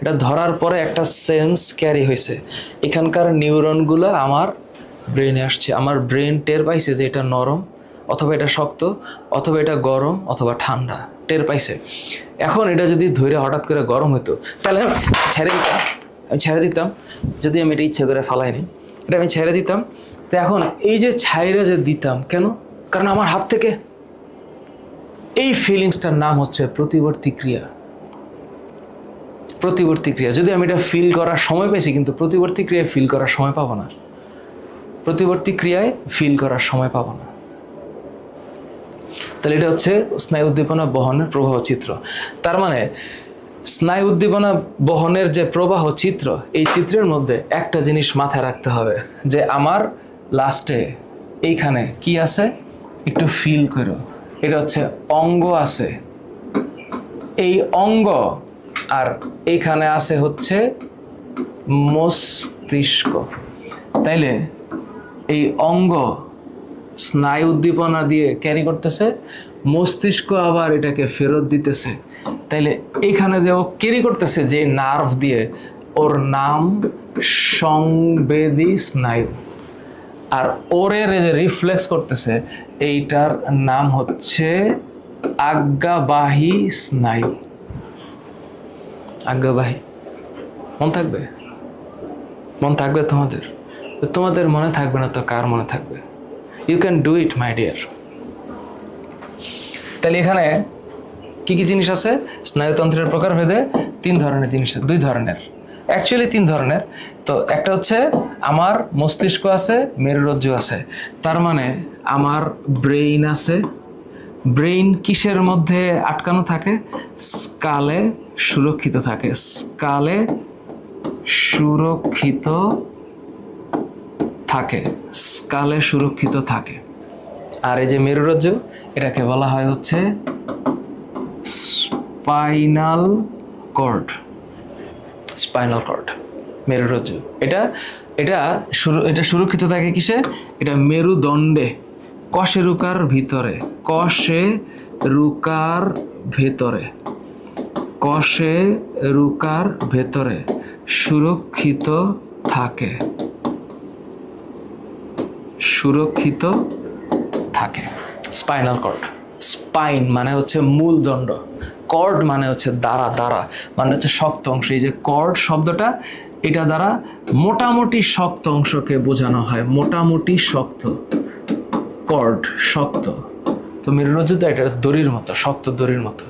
এটা ধরার পরে একটা সেন্স ক্যারি হয়েছে, এখানকার নিউরনগুলো আমার ব্রেনে আসছে, আমার ব্রেন টের পাইছে যে এটা নরম অথবা এটা শক্ত অথবা এটা গরম অথবা ঠান্ডা, টের পাইছে। এখন এটা যদি ধরে হঠাৎ করে গরম হতো তাহলে আমি ছেড়ে দিতাম, যদি আমি এটা ইচ্ছে করে ফালাইনি, এটা আমি ছেড়ে দিতাম। তো এখন এই যে ছাইরে যে দিতাম কেন? কারণ আমার হাত থেকে এই ফিলিংসটার নাম হচ্ছে প্রতিবর্তী ক্রিয়া। প্রতিবর্তী ক্রিয়া। যদি আমি এটা ফিল করার সময় পেয়েছি, কিন্তু প্রতিবর্তী ক্রিয়ায় ফিল করার সময় পাবো না, প্রতিবর্তী ক্রিয়ায় ফিল করার সময় পাবো না। তাহলে এটা হচ্ছে স্নায়ু উদ্দীপনা বহনের প্রবাহ চিত্র। তার মানে স্নায়ু উদ্দীপনা বহনের যে প্রবাহ চিত্র, এই চিত্রের মধ্যে একটা জিনিস মাথায় রাখতে হবে যে আমার লাস্টে এইখানে কি আছে একটু ফিল করো। এটা হচ্ছে অঙ্গ আছে, এই অঙ্গ, আর এইখানে আছে হচ্ছে মস্তিষ্ক। তাইলে এই অঙ্গ স্নায়ু উদ্দীপনা দিয়ে ক্যারি করতেছে, মস্তিষ্ক আবার এটাকে ফেরত দিতেছে। তাইলে এইখানে যে ও ক্যারি করতেছে যে নার্ভ দিয়ে, ওর নাম সংবেদী স্নায়ু, আর ওরের যে রিফ্লেক্স করতেছে এইটার নাম হচ্ছে আজ্ঞাবাহী স্নায়ু। আজ্ঞাবাহী। মন থাকবে? মন থাকবে তোমাদের? তোমাদের মনে থাকবে না তো কার মনে থাকবে? You can do it my dear. তাহলে এখানে কি কি জিনিস আছে? স্নায়ুতন্ত্রের প্রকারভেদে 3 ধরনের জিনিস, 2 ধরনের, অ্যাকচুয়ালি 3 ধরনের। তো একটা হচ্ছে আমার মস্তিষ্ক আছে, মেরুরজ্জু আছে। তার মানে আমার ব্রেইন আছে, ব্রেইন কিসের মধ্যে আটকানো থাকে? স্কালে সুরক্ষিত থাকে, স্কালে সুরক্ষিত থাকে, স্কালে সুরক্ষিত থাকে। আর এই যে মেরুরজ্জু, এটাকে বলা হয় হচ্ছে স্পাইনাল কর্ড, স্পাইনাল কর্ড, মেরুরজ্জু। এটা এটা এটা সুরক্ষিত থাকে কিসে? এটা মেরুদণ্ডে, কশেরুকার ভিতরে, কশেরুকার ভেতরে, কশেরুকার ভেতরে সুরক্ষিত থাকে, সুরক্ষিত থাকে। স্পাইনাল কর্ড, স্পাইন মানে হচ্ছে মূলদণ্ড, কর্ড মানে হচ্ছে দ্বারা, দ্বারা মানে হচ্ছে শক্ত অংশ। এই যে কর্ড শব্দটা, এটা দ্বারা মোটামুটি শক্ত অংশকে বোঝানো হয়, মোটামুটি শক্ত, কর্ড শক্ত। তো মেরুরজ্জুটা এটা দড়ির মতো, শক্ত দড়ির মতো।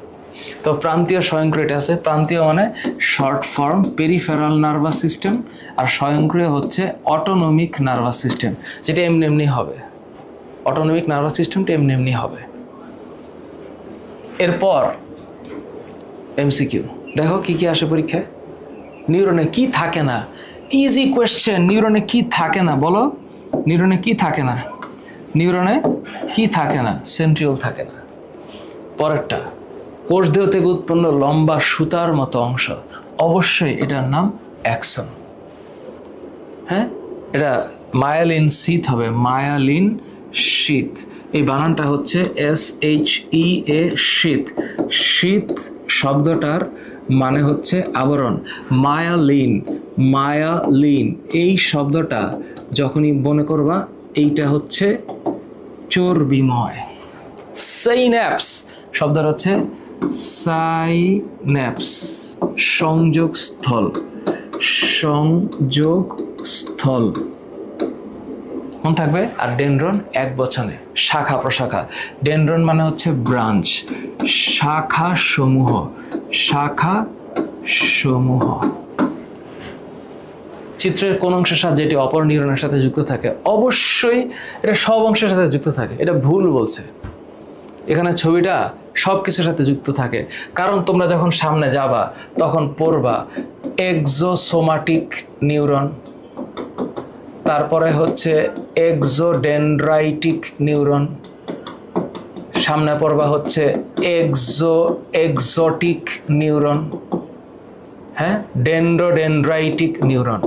তো প্রান্তীয় স্বয়ংক্রিয় এটা আছে, প্রান্তীয় মানে short form peripheral nervous system, আর স্বয়ংক্রিয় হচ্ছে অটোনমিক নার্ভাস সিস্টেম, যেটা এমনি এমনি হবে, অটোনমিক নার্ভাস সিস্টেমটা এমনি এমনি হবে। এরপর এমসিকিউ দেখো কি কি আসে পরীক্ষায়। নিউরনে কি থাকে না? Easy question. নিউরনে কি থাকে না বলো? নিউরনে কি থাকে না? নিউরনে কি থাকে না? সেন্ট্রিওল থাকে না। পরেরটা, কোষদেহ থেকে উৎপন্ন লম্বা সুতার মতো অংশ, অবশ্যই এটার নাম অ্যাক্সন। হ্যাঁ, এটা মায়ালিন শীথ হবে, মায়ালিন শীথ। এই বানানটা হচ্ছে SHEA, শীথ। শীথ শব্দটার মানে হচ্ছে আবরণ। মায়ালিন, মায়ালিন এই শব্দটা যখনই মনে করবা, এইটা হচ্ছে চর্বিময়। সাইন্যাপস শব্দটা হচ্ছে সাইন্যাপস, সংযোগস্থল, সংযোগস্থল মনে থাকবে। আর ডেনড্রন এক বচনে, শাখা প্রশাখা। ডেনড্রন মানে হচ্ছে ব্রাঞ্চ, শাখা সমূহ, শাখা সমূহ। চিত্রের কোন অংশের সাথে যেটি অপর নিউরনের সাথে যুক্ত থাকে? অবশ্যই এটা সব অংশের সাথে যুক্ত থাকে। এটা ভুল বলছে, এখানে ছবিটা সব কিছুর সাথে যুক্ত থাকে। কারণ তোমরা যখন সামনে যাবা তখন পড়বা এক্সোসোমাটিক নিউরন, তারপরে হচ্ছে এক্সোডেনড্রাইটিক নিউরন, সামনে পড়বা হচ্ছে এক্সোটিক নিউরন, হ্যাঁ, ডেনড্রোডেনড্রাইটিক নিউরন,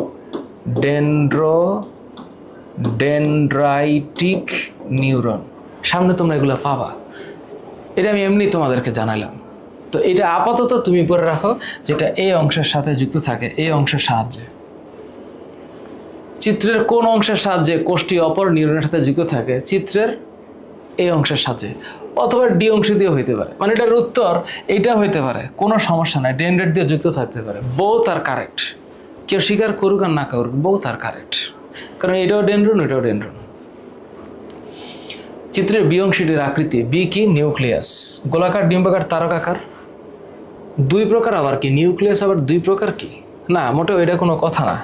ডেনড্রোডেনড্রাইটিক নিউরন। সামনে তোমরা এগুলো পাবা। এটা আমি এমনি তোমাদেরকে জানালাম। তো এটা আপাতত তুমি পড়ে রাখো, যেটা এই অংশের সাথে যুক্ত থাকে, এই অংশের সাহায্যে। চিত্রের কোন অংশের সাহায্যে কোষটি অপর নিউরনের সাথে যুক্ত থাকে? চিত্রের এই অংশের সাহায্যে, অথবা ডি অংশ দিয়ে হইতে পারে। মানে এটার উত্তর এইটা হইতে পারে, কোনো সমস্যা নাই, ডেনড্রেট দিয়ে যুক্ত থাকতে পারে। বোথ আর কারেক্ট, কেউ স্বীকার করুক আর না করুক, বোথ আর কারেক্ট। কারণ এটাও ডেনড্রন, এটাও ডেনড্রন। চিত্রের বি অংশটির আকৃতি, বি কি? নিউক্লিয়াস, গোলাকার, ডিম্বাকার, তারকাকার। দুই প্রকার আবার কি? নিউক্লিয়াস আবার দুই প্রকার কি? না, মোটেও এটা কোনো কথা না।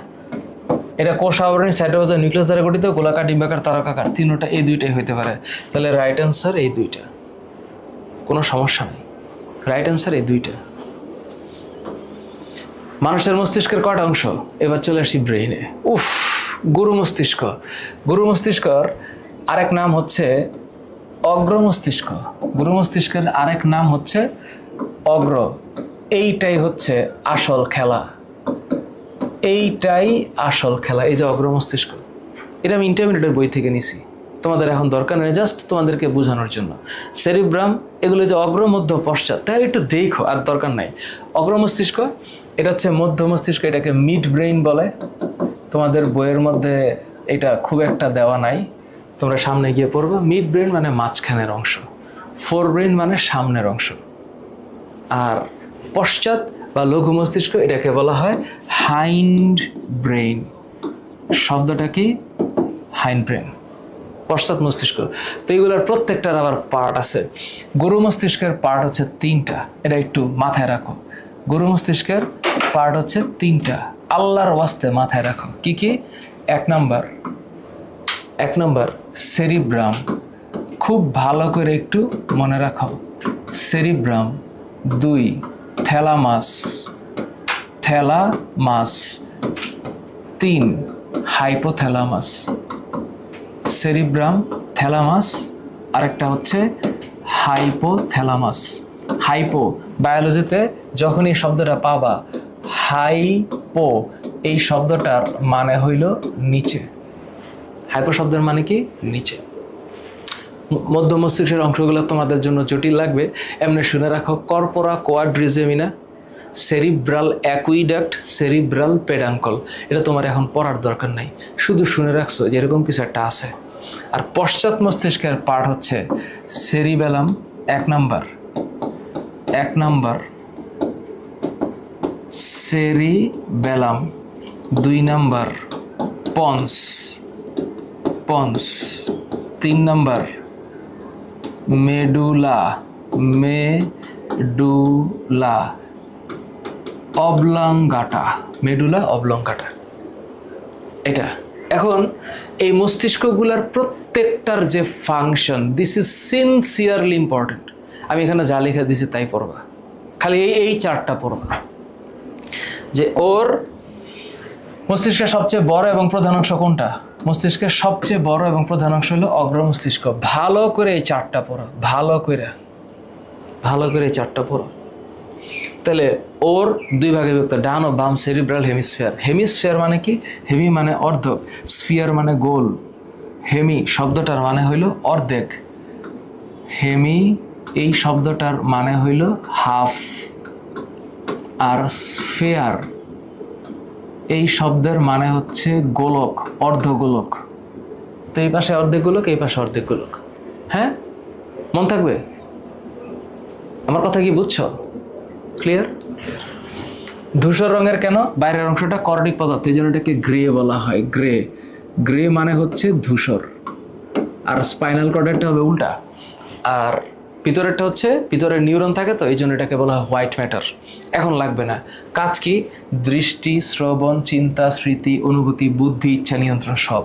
এটা কোষ আবরণী সাইটোপ্লাজম নিউক্লিয়াস দ্বারা গঠিত, গোলাকার, ডিম্বাকার, তারকাকার, তিনটা এই দুইটাই হইতে পারে। তাহলে রাইট অ্যান্সার এই দুইটা, কোনো সমস্যা নেই। রাইট অ্যান্সার এই দুইটা। মানুষের মস্তিষ্কের কয়টা অংশ? এবার চলে আসি ব্রেইনে। গুরু মস্তিষ্ক। গুরু মস্তিষ্কর আরেক নাম হচ্ছে অগ্র মস্তিষ্ক। গুরু মস্তিষ্কের আরেক নাম হচ্ছে অগ্র। এইটাই হচ্ছে আসল খেলা, এইটাই আসল খেলা। এই যে অগ্র মস্তিষ্ক, এটা আমি ইন্টারমিডিয়েটের বই থেকে নিছি, তোমাদের এখন দরকার নেই, জাস্ট তোমাদেরকে বোঝানোর জন্য। সেরিব্রাম, এগুলো যে অগ্র, মধ্য, পশ্চাৎ, তাই একটু দেখো, আর দরকার নাই। অগ্র মস্তিষ্ক এটা হচ্ছে মধ্য মস্তিষ্ক, এটাকে মিড ব্রেইন বলে। তোমাদের বইয়ের মধ্যে এটা খুব একটা দেওয়া নাই, তোমরা সামনে গিয়ে পড়বে। মিড ব্রেইন মানে মাঝখানের অংশ, ফোর ব্রেইন মানে সামনের অংশ। আর পশ্চাৎ বা লঘু মস্তিষ্ক, এটাকে বলা হয় হাইন্ড ব্রেইন। শব্দটা কি? হাইন্ড ব্রেইন, পশ্চাৎ মস্তিষ্ক। তো এইগুলোর প্রত্যেকটার আবার পার্ট আছে। গরু মস্তিষ্কের পার্ট হচ্ছে তিনটা, এটা একটু মাথায় রাখো। গরু মস্তিষ্কের পার্ট হচ্ছে তিনটা, আল্লাহর ওয়াস্তে মাথায় রাখো। কি কি? এক নাম্বার সেরিব্রাম, খুব ভালো করে একটু মনে রাখো। Cerebrum, 2 thalamus, 3 hypothalamus. Cerebrum, thalamus, আরেকটা হচ্ছে হাইপোথ্যালামাস। হাইপো, বায়োলজিতে যখন এই শব্দটা পাবা, হাইপো এই শব্দটার মানে হইল নিচে। হাইপো শব্দের মানে কি? নিচে। মধ্য মস্তিষ্কের অংশগুলো তোমাদের জন্য জটিল লাগবে, এমনি শুনে রাখো। Corpora quadrigemina, cerebral aqueduct, cerebral peduncle. এটা তোমার এখন পড়ার দরকার নাই, শুধু শুনে রাখছো যে এরকম কিছু একটা আছে। আর পশ্চাৎ মস্তিষ্কের পার্ট হচ্ছে cerebellum 1 number, cerebellum 2 number, ponds 3 number, medulla অবলঙ্গাটা, medulla অবলঙ্গাটা। এটা এখন এই মস্তিষ্কগুলার প্রত্যেকটার যে function, this is sincerely important. আমি এখানে যা লিখে দিছি তাই পড়বা, খালি এই চারটা পড়বা। যে ওর মস্তিষ্কের সবচেয়ে বড় এবং প্রধান অংশ কোনটা? মস্তিষ্কের সবচেয়ে বড় এবং প্রধান অংশ হলো অগ্র মস্তিষ্ক। ভালো করে এই চারটা পড়ো, ভালো করে এই চারটা পড়ো। তাহলে ওর 2 ভাগে বিভক্ত, ডান ও বাম সেরিব্রাল হেমিস্ফিয়ার। হেমিস্ফিয়ার মানে কি? হেমি মানে অর্ধক, স্ফিয়ার মানে গোল। হেমি শব্দটার মানে হইল অর্ধেক, হেমি এই শব্দটার মানে হইল হাফ। আর স্ফিয়ার এই শব্দের মানে হচ্ছে গোলক, অর্ধগোলক। তো এই পাশে অর্ধেক গোলক, এই পাশে অর্ধেক গোলক। হ্যাঁ, মন থাকবে? আমার কথা কি বুঝছো? ক্লিয়ার? ধূসর রঙের কেন? বাইরের অংশটা কর্ডিক পদার্থ, এই জন্য এটাকে গ্রে বলা হয়। গ্রে মানে হচ্ছে ধূসর। আর স্পাইনাল কর্ডেরটা হবে উল্টা। আর ভিতরেরটা হচ্ছে, ভিতরে নিউরন থাকে, তো এই জন্য এটাকে বলা হয় হোয়াইট ম্যাটার। এখন লাগবে না। কাজ কি? দৃষ্টি, শ্রবণ, চিন্তা, স্মৃতি, অনুভূতি, বুদ্ধি, ইচ্ছা নিয়ন্ত্রণ, সব।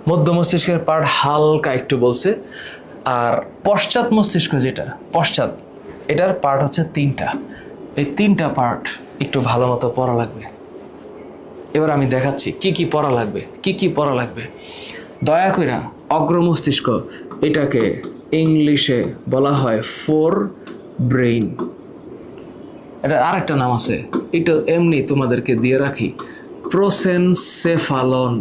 মধ্য মস্তিষ্কের পার্ট হালকা একটু বলছে। আর পশ্চাৎ মস্তিষ্ক যেটা, পশ্চাৎ, এটার পার্ট হচ্ছে 3টা। এই 3টা পার্ট একটু ভালো মতো পড়া লাগবে। এবার আমি দেখাচ্ছি কি কি পড়া লাগবে। দয়া কইরা অগ্র মস্তিষ্ক, এটাকে ইংলিশে বলা হয় ফোর ব্রেইন। এটা আরেকটা নাম আছে, এটা এমনি তোমাদেরকে দিয়ে রাখি, প্রোসেনসেফালন।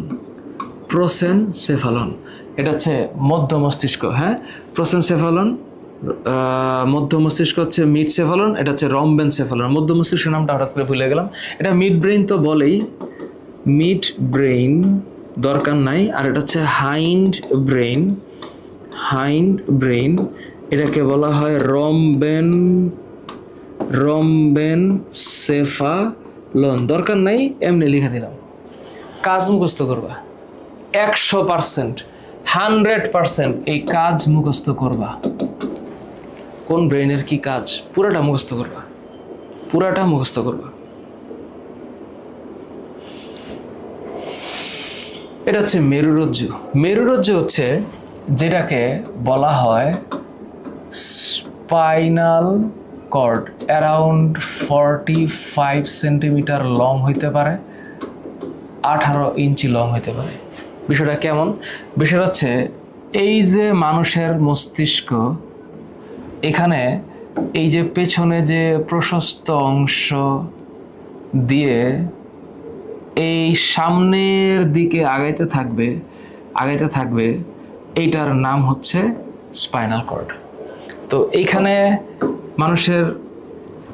এটা হচ্ছে মধ্য মস্তিষ্ক। হ্যাঁ, প্রোসেনসেফালন। মধ্য মস্তিষ্ক হচ্ছে মিডসেফালন, এটা হচ্ছে রম্বেনসেফালন। মধ্য মস্তিষ্কের নামটা হঠাৎ করে ভুলে গেলাম। এটা মিড ব্রেইন তো বলেই, মিড ব্রেইন দরকার নাই। আর এটা হচ্ছে হাইন্ড ব্রেইন, এটাকে বলা হয় রম্বেনসেফালন। দরকার নাই, এমনি লিখে দিলাম। কাজ মুখস্থ করবা 100%, 100% এই কাজ মুখস্থ করবা। কোন ব্রেইনের কি কাজ পুরাটা মুখস্থ করবা। এটা হচ্ছে মেরুরজ্জু হচ্ছে যেটাকে বলা হয় spinal cord. Around 45 centimetre long হইতে পারে, 18 ইঞ্চি লং হইতে পারে। বিষয়টা কেমন? বিষয়টা হচ্ছে এই যে মানুষের মস্তিষ্ক, এখানে এই যে পেছনে যে প্রশস্ত অংশ দিয়ে এই সামনের দিকে আগাইতে থাকবে, এইটার নাম হচ্ছে স্পাইনাল কর্ড। তো এইখানে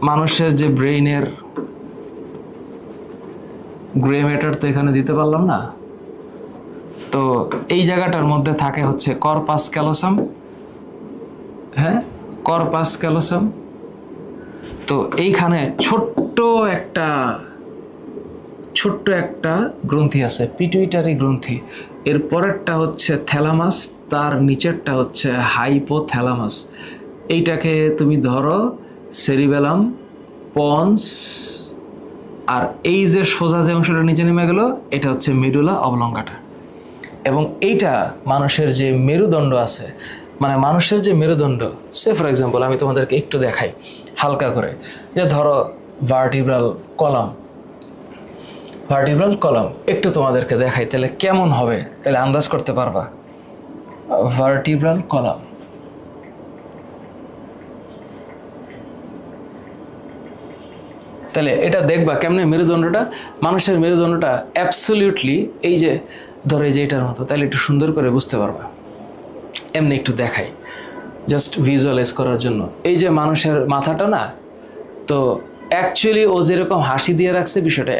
মানুষের যে ব্রেইনের গ্রে ম্যাটার তো এখানে দিতে পারলাম না, তো এই জায়গাটার মধ্যে থাকে হচ্ছে কর্পাস ক্যালোসাম। হ্যাঁ, কর্পাস ক্যালোসাম। তো এইখানে ছোট্ট একটা গ্রন্থি আছে, পিটুইটারি গ্রন্থি। এর পরেরটা হচ্ছে থ্যালামাস, তার নিচেরটা হচ্ছে হাইপোথ্যালামাস। এইটাকে তুমি ধরো সেরিবেলাম, পন্স, আর এই যে সোজা যে অংশটা নিচে নেমে গেল, এটা হচ্ছে মেডুলা অবলঙ্গাটা। এবং এইটা মানুষের যে মেরুদণ্ড আছে, মানে মানুষের যে মেরুদণ্ড, সে ফর এক্সাম্পল আমি তোমাদেরকে একটু দেখাই হালকা করে, যে ধরো ভার্টিব্রাল কলাম একটু তোমাদেরকে দেখাই, তাহলে কেমন হবে, তাহলে আন্দাজ করতে পারবা। ভার্টিব্রাল কলাম, তাহলে এটা দেখবা কেমনে মেরুদণ্ডটা, মানুষের মেরুদণ্ডটা অ্যাবসলিউটলি এই যে ধরো এই যে এটার মতো, তাহলে একটু সুন্দর করে বুঝতে পারবা। এমনি একটু দেখাই জাস্ট ভিজুয়ালাইজ করার জন্য। এই যে মানুষের মাথাটা না, তো অ্যাকচুয়ালি ও যেরকম হাসি দিয়ে রাখছে বিষয়টা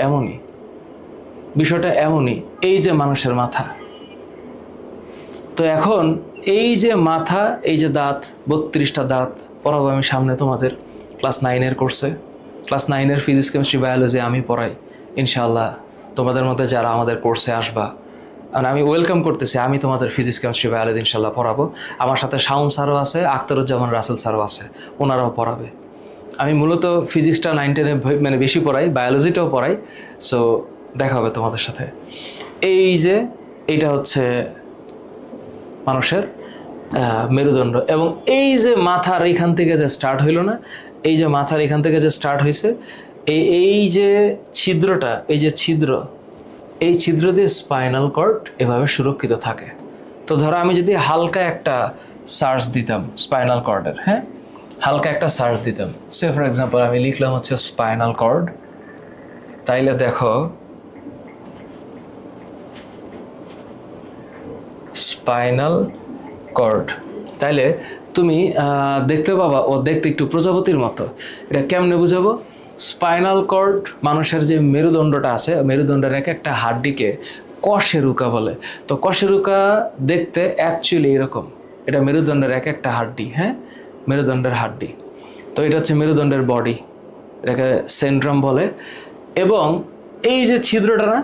এমনই, এই যে মানুষের মাথা। তো এখন এই যে মাথা, এই যে দাঁত, 32টা দাঁত পড়াবো আমি সামনে তোমাদের ক্লাস 9-এর কোর্সে। ক্লাস 9-এর ফিজিক্স, কেমিস্ট্রি, বায়োলজি আমি পড়াই ইনশাআল্লাহ। তোমাদের মধ্যে যারা আমাদের কোর্সে আসবা, আর আমি ওয়েলকাম করতেছি, আমি তোমাদের ফিজিক্স, কেমিস্ট্রি, বায়োলজি ইনশাআল্লাহ পড়াবো। আমার সাথে শাওন স্যারও আছে, আখতারুজ্জামান রাসেল স্যারও আছে, ওনারাও পড়াবে। আমি মূলত ফিজিক্সটা 9-10-এ মানে বেশি পড়াই, বায়োলজিটাও পড়াই। সো দেখা হবে তোমাদের সাথে। এই যে এইটা হচ্ছে মানুষের মেরুদণ্ড, এবং এই যে মাথার এখান থেকে যে স্টার্ট হইল না, এই যে মাথার এখান থেকে যে স্টার্ট হয়েছে, এই যে ছিদ্রটা, এই যে ছিদ্র, এই ছিদ্র দিয়ে স্পাইনাল কর্ড এভাবে সুরক্ষিত থাকে। তো ধরো আমি যদি হালকা একটা সার্চ দিতাম স্পাইনাল কর্ডের, হ্যাঁ, হালকা একটা সার্চ দিতাম, সে ফর এক্সাম্পল আমি লিখলাম হচ্ছে স্পাইনাল কর্ড, তাইলে দেখো স্পাইনাল কর্ড, তাইলে তুমি দেখতে পাবা ও দেখতে একটু প্রজাপতির মতো। এটা কেমনে বুঝাবো? স্পাইনাল কর্ড মানুষের যে মেরুদণ্ডটা আছে, মেরুদণ্ডের একটা হাড্ডিকে কশেরুকা বলে। তো কশেরুকা দেখতে অ্যাকচুয়ালি এরকম, এটা মেরুদণ্ডের একটা হাড্ডি, হ্যাঁ, মেরুদণ্ডের হাড্ডি। তো এটা হচ্ছে মেরুদণ্ডের বডি, এটাকে সেন্ট্রাম বলে। এবং এই যে ছিদ্রটা না,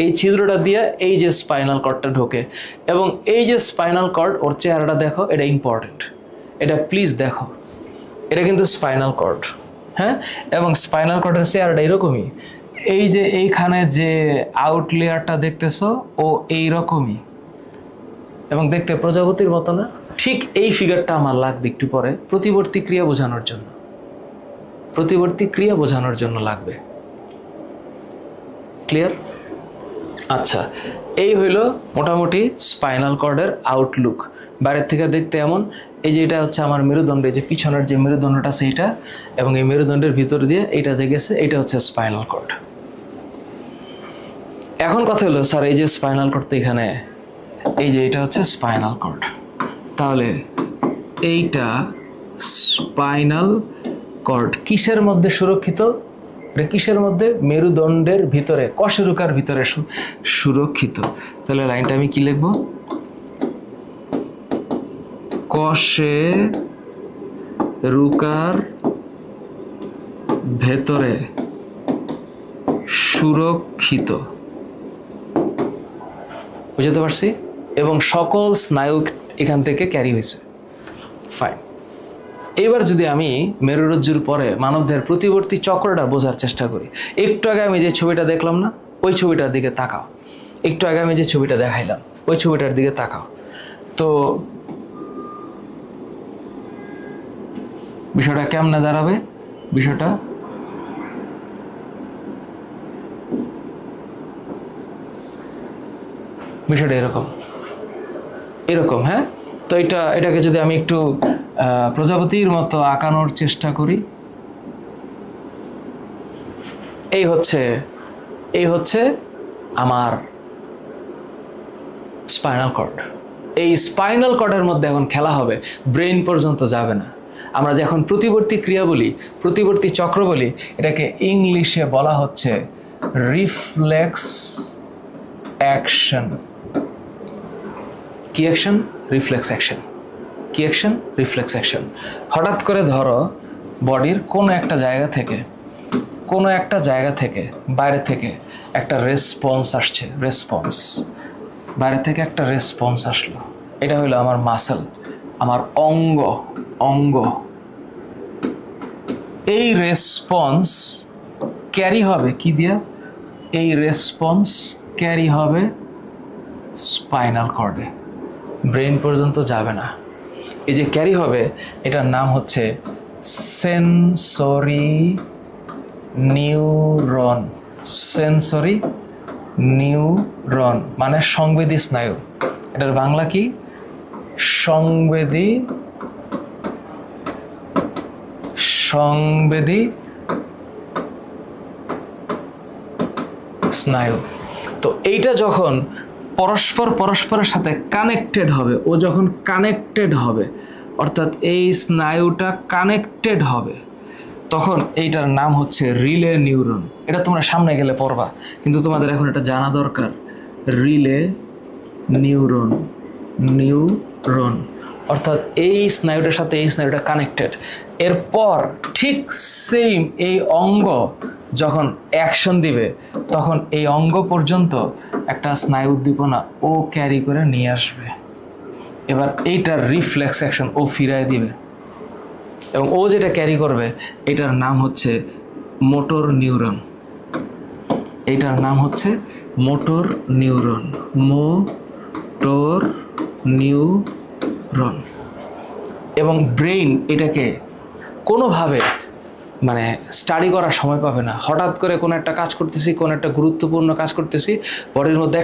এই ছিদ্রটা দিয়ে এই যে স্পাইনাল কর্ডটা ঢোকে, এবং এই যে স্পাইনাল কর্ড, ওর চেহারাটা দেখো, এটা ইম্পর্টেন্ট, এটা প্লিজ দেখো, এটা কিন্তু স্পাইনাল কর্ড, হ্যাঁ। এবং স্পাইনাল কর্ডের চেহারাটা এরকমই, এই যে এইখানে যে আউট লেয়ারটা দেখতেছো, ও এইরকমই, এবং দেখতে প্রজাপতির মতো না? ঠিক এই ফিগারটা আমার লাগবে একটু পরে প্রতিবর্তী ক্রিয়া বোঝানোর জন্য লাগবে। ক্লিয়ার? আচ্ছা, এই হইল মোটামুটি স্পাইনাল কর্ডের আউটলুক। বাইরের থেকে দেখতে এমন। এই যে এটা হচ্ছে আমার মেরুদণ্ড, এই যে পিছনের যে মেরুদণ্ডটা আছে এইটা, এবং এই মেরুদণ্ডের ভিতর দিয়ে এইটা যে গেছে, এটা হচ্ছে স্পাইনাল কর্ড। এখন কথা হলো, স্যার এই যে স্পাইনাল কর্ড তো এখানে, এই যে এটা হচ্ছে স্পাইনাল কর্ড, তাহলে এইটা স্পাইনাল কর্ড কিসের মধ্যে সুরক্ষিত? কিসের মধ্যে? মেরুদণ্ডের ভিতরে, কশেরুকার ভিতরে সুরক্ষিত। তাহলে লাইনটা আমি কি লিখব? কশেরুকার ভেতরে সুরক্ষিত, বুঝতে পারছি? এবং সকল স্নায়ু এখান থেকে ক্যারি হয়েছে। ফাইন। এবার যদি আমি মেরুরজ্জুর পরে মানবদেহের প্রতিবর্তী চক্রটা বোঝার চেষ্টা করি, একটু আগে আমি যে ছবিটা দেখলাম না, ওই ছবিটার দিকে তাকাও। একটু আগে আমি যে ছবিটা দেখাইলাম, ওই ছবিটার দিকে তাকাও। তো বিষয়টা কেমনে দাঁড়াবে? বিষয়টা এরকম, হ্যাঁ। তো এটাকে যদি আমি একটু প্রজাপতির মতো আঁকানোর চেষ্টা করি, এই হচ্ছে আমার স্পাইনাল কর্ড। এই স্পাইনাল কর্ডের মধ্যে এখন খেলা হবে, ব্রেন পর্যন্ত যাবে না। আমরা যখন প্রতিবর্তী ক্রিয়া বলি, প্রতিবর্তী চক্র বলি, এটাকে ইংলিশে বলা হচ্ছে রিফ্লেক্স অ্যাকশন। কি অ্যাকশন? Reflex action. কি অ্যাকশন? Reflex action. হঠাৎ করে ধরো বডির কোনো একটা জায়গা থেকে বাইরে থেকে একটা রেসপন্স আসছে, বাইরে থেকে একটা রেসপন্স আসলো, এটা হলো আমার মাসেল, আমার অঙ্গ। এই রেসপন্স ক্যারি হবে কি দিয়া? এই রেসপন্স ক্যারি হবে স্পাইনাল কর্ডে, ব্রেন পর্যন্ত যাবে না। এই যে ক্যারি হবে এটার নাম হচ্ছে সেন্সরি নিউরন। সেন্সরি নিউরন মানে সংবেদী স্নায়ু। এটার বাংলা কি? সংবেদী স্নায়ু। তো এইটা যখন পরস্পরের সাথে কানেক্টেড হবে, ও যখন কানেক্টেড হবে অর্থাৎ এই স্নায়ুটা কানেক্টেড হবে, তখন এইটার নাম হচ্ছে রিলে নিউরন। এটা তোমরা সামনে গেলে পড়বা, কিন্তু তোমাদের এখন এটা জানা দরকার। রিলে নিউরন অর্থাৎ এই স্নায়ুটার সাথে এই স্নায়ুটা কানেক্টেড। এরপর ঠিক সেম এই অঙ্গ যখন অ্যাকশন দিবে তখন এই অঙ্গ পর্যন্ত একটা স্নায়ু উদ্দীপনা ও ক্যারি করে নিয়ে আসবে। এবার এইটার রিফ্লেক্স অ্যাকশন ও ফিরায় দিবে, এবং ও যেটা ক্যারি করবে এটার নাম হচ্ছে মোটর নিউরন। এইটার নাম হচ্ছে মোটর নিউরন। Motor neuron. এবং ব্রেইন এটাকে কোনোভাবে মানে স্টাডি করার সময় পাবে না। হঠাৎ করে কোনো একটা কাজ করতেছি, কোনো একটা গুরুত্বপূর্ণ কাজ করতেছি, বডির মধ্যে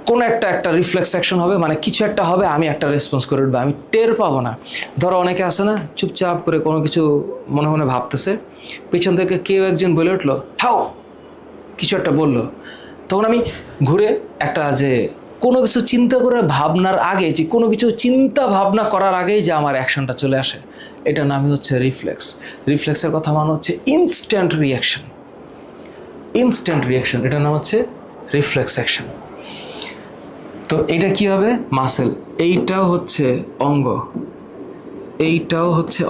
কোনো একটা রিফ্লেক্স অ্যাকশন হবে, মানে কিছু একটা হবে, আমি একটা রেসপন্স করে উঠবো, আমি টের পাবো না। ধরো অনেকে আসে না, চুপচাপ করে কোনো কিছু মনে মনে ভাবতেছে, পিছন থেকে কেউ একজন বলে উঠলো হাও, কিছু একটা বললো, তখন আমি ঘুরে একটা যে কোনো কিছু চিন্তা করে ভাবনার আগে, যে কোনো কিছু চিন্তা ভাবনা করার আগেই যে আমার অ্যাকশনটা চলে আসে, এটার নামই হচ্ছে রিফ্লেক্স। রিফ্লেক্সের কথা মানে হচ্ছে ইনস্ট্যান্ট রিয়াকশন। এটার নাম হচ্ছে রিফ্লেক্স অ্যাকশন। তো এইটা কি হবে? মাসেল। এইটাও হচ্ছে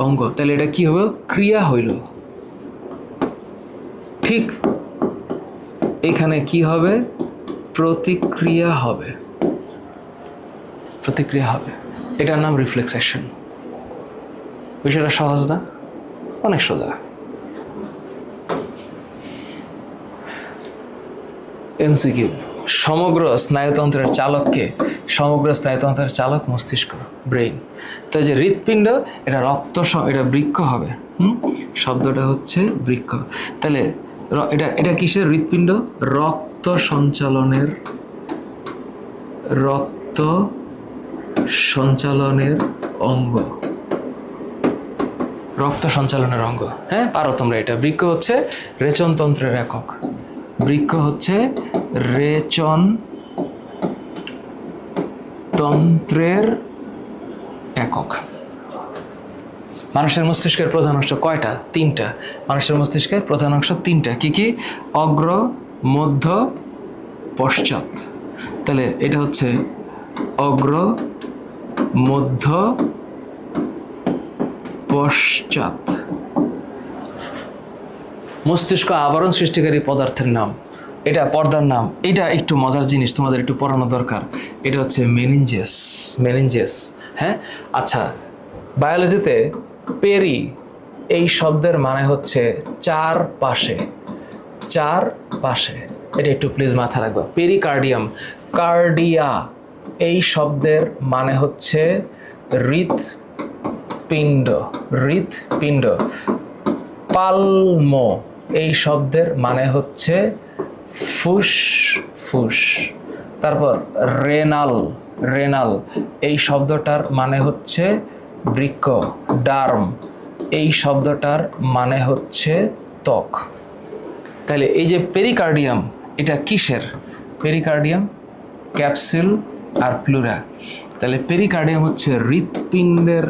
অঙ্গ, তাহলে এটা কি হবে? ক্রিয়া হইল। ঠিক এখানে কি হবে? প্রতিক্রিয়া হবে। এটার নাম রিফ্লেক্স অ্যাকশন। বিষয়টা সহজ না? অনেক সোজা। এমসিকিউ। সমগ্র স্নায়ুতন্ত্রের চালক মস্তিষ্ক, ব্রেইন। তো যে হৃৎপিণ্ড, এটা এটা বৃক্ক হবে। শব্দটা হচ্ছে বৃক্ক। তাহলে এটা কিসের হৃৎপিণ্ড? রক্ত সঞ্চালনের অঙ্গ। হ্যাঁ, পারো তোমরা এটা। বৃক্ক হচ্ছে রেচনতন্ত্রের একক। মানুষের মস্তিষ্কের প্রধান অংশ কয়টা? 3টা। মানুষের মস্তিষ্কের প্রধান অংশ 3টা। কি? অগ্র, মধ্য, পশ্চাৎ। তাহলে এটা হচ্ছে অগ্র, মধ্য, পশ্চাৎ। মস্তিষ্ক আবরণ সৃষ্টিকারী পদার্থের নাম, এটা পর্দার নাম। এটা একটু মজার জিনিস, তোমাদের একটু পড়ানো দরকার। এটা হচ্ছে মেনিনজেস। হ্যাঁ, আচ্ছা, বায়োলজিতে পেরি এই শব্দের মানে হচ্ছে চারপাশে। এটা একটু প্লিজ মাথায় রাখবা। পেরিকার্ডিয়াম, কার্ডিয়া এই শব্দের মানে হচ্ছে হৃৎপিণ্ড। পালমো এই শব্দের মানে হচ্ছে ফুসফুস। তারপর রেনাল এই শব্দটার মানে হচ্ছে বৃক্ক। ডার্ম এই শব্দটার মানে হচ্ছে ত্বক। তাহলে এই যে পেরিকার্ডিয়াম, এটা কিসের? পেরিকার্ডিয়াম, ক্যাপসুল আর প্লুরা। তাহলে পেরিকার্ডিয়াম হচ্ছে হৃৎপিণ্ডের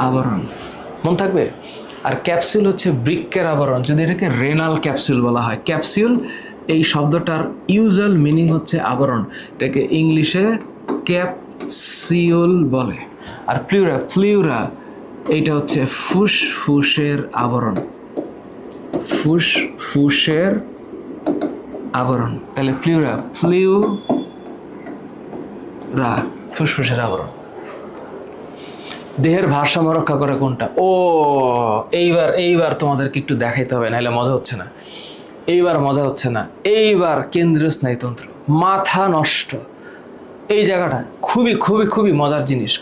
আবরণ। মন থাকবে? আর ক্যাপসুল হচ্ছে বৃক্কের আবরণ, যদি এটাকে রেনাল ক্যাপসুল বলা হয়। ক্যাপসুল এই শব্দটার ইউজুয়াল মিনিং হচ্ছে আবরণ, এটাকে ইংলিশে ক্যাপসিউল বলে। আর প্লিউরা এইটা হচ্ছে ফুসফুসের আবরণ। তাহলে প্লিউরা ফুসফুসের আবরণ। দেহের ভারসাম্য রক্ষা করে কোনটা? ও এইবার তোমাদেরকে একটু দেখাইতে হবে, নাহলে মজা হচ্ছে না। এইবার কেন্দ্রীয় স্নায়ুতন্ত্র, মাথা নষ্ট। এই জায়গাটা খুবই খুবই খুবই মজার জিনিস।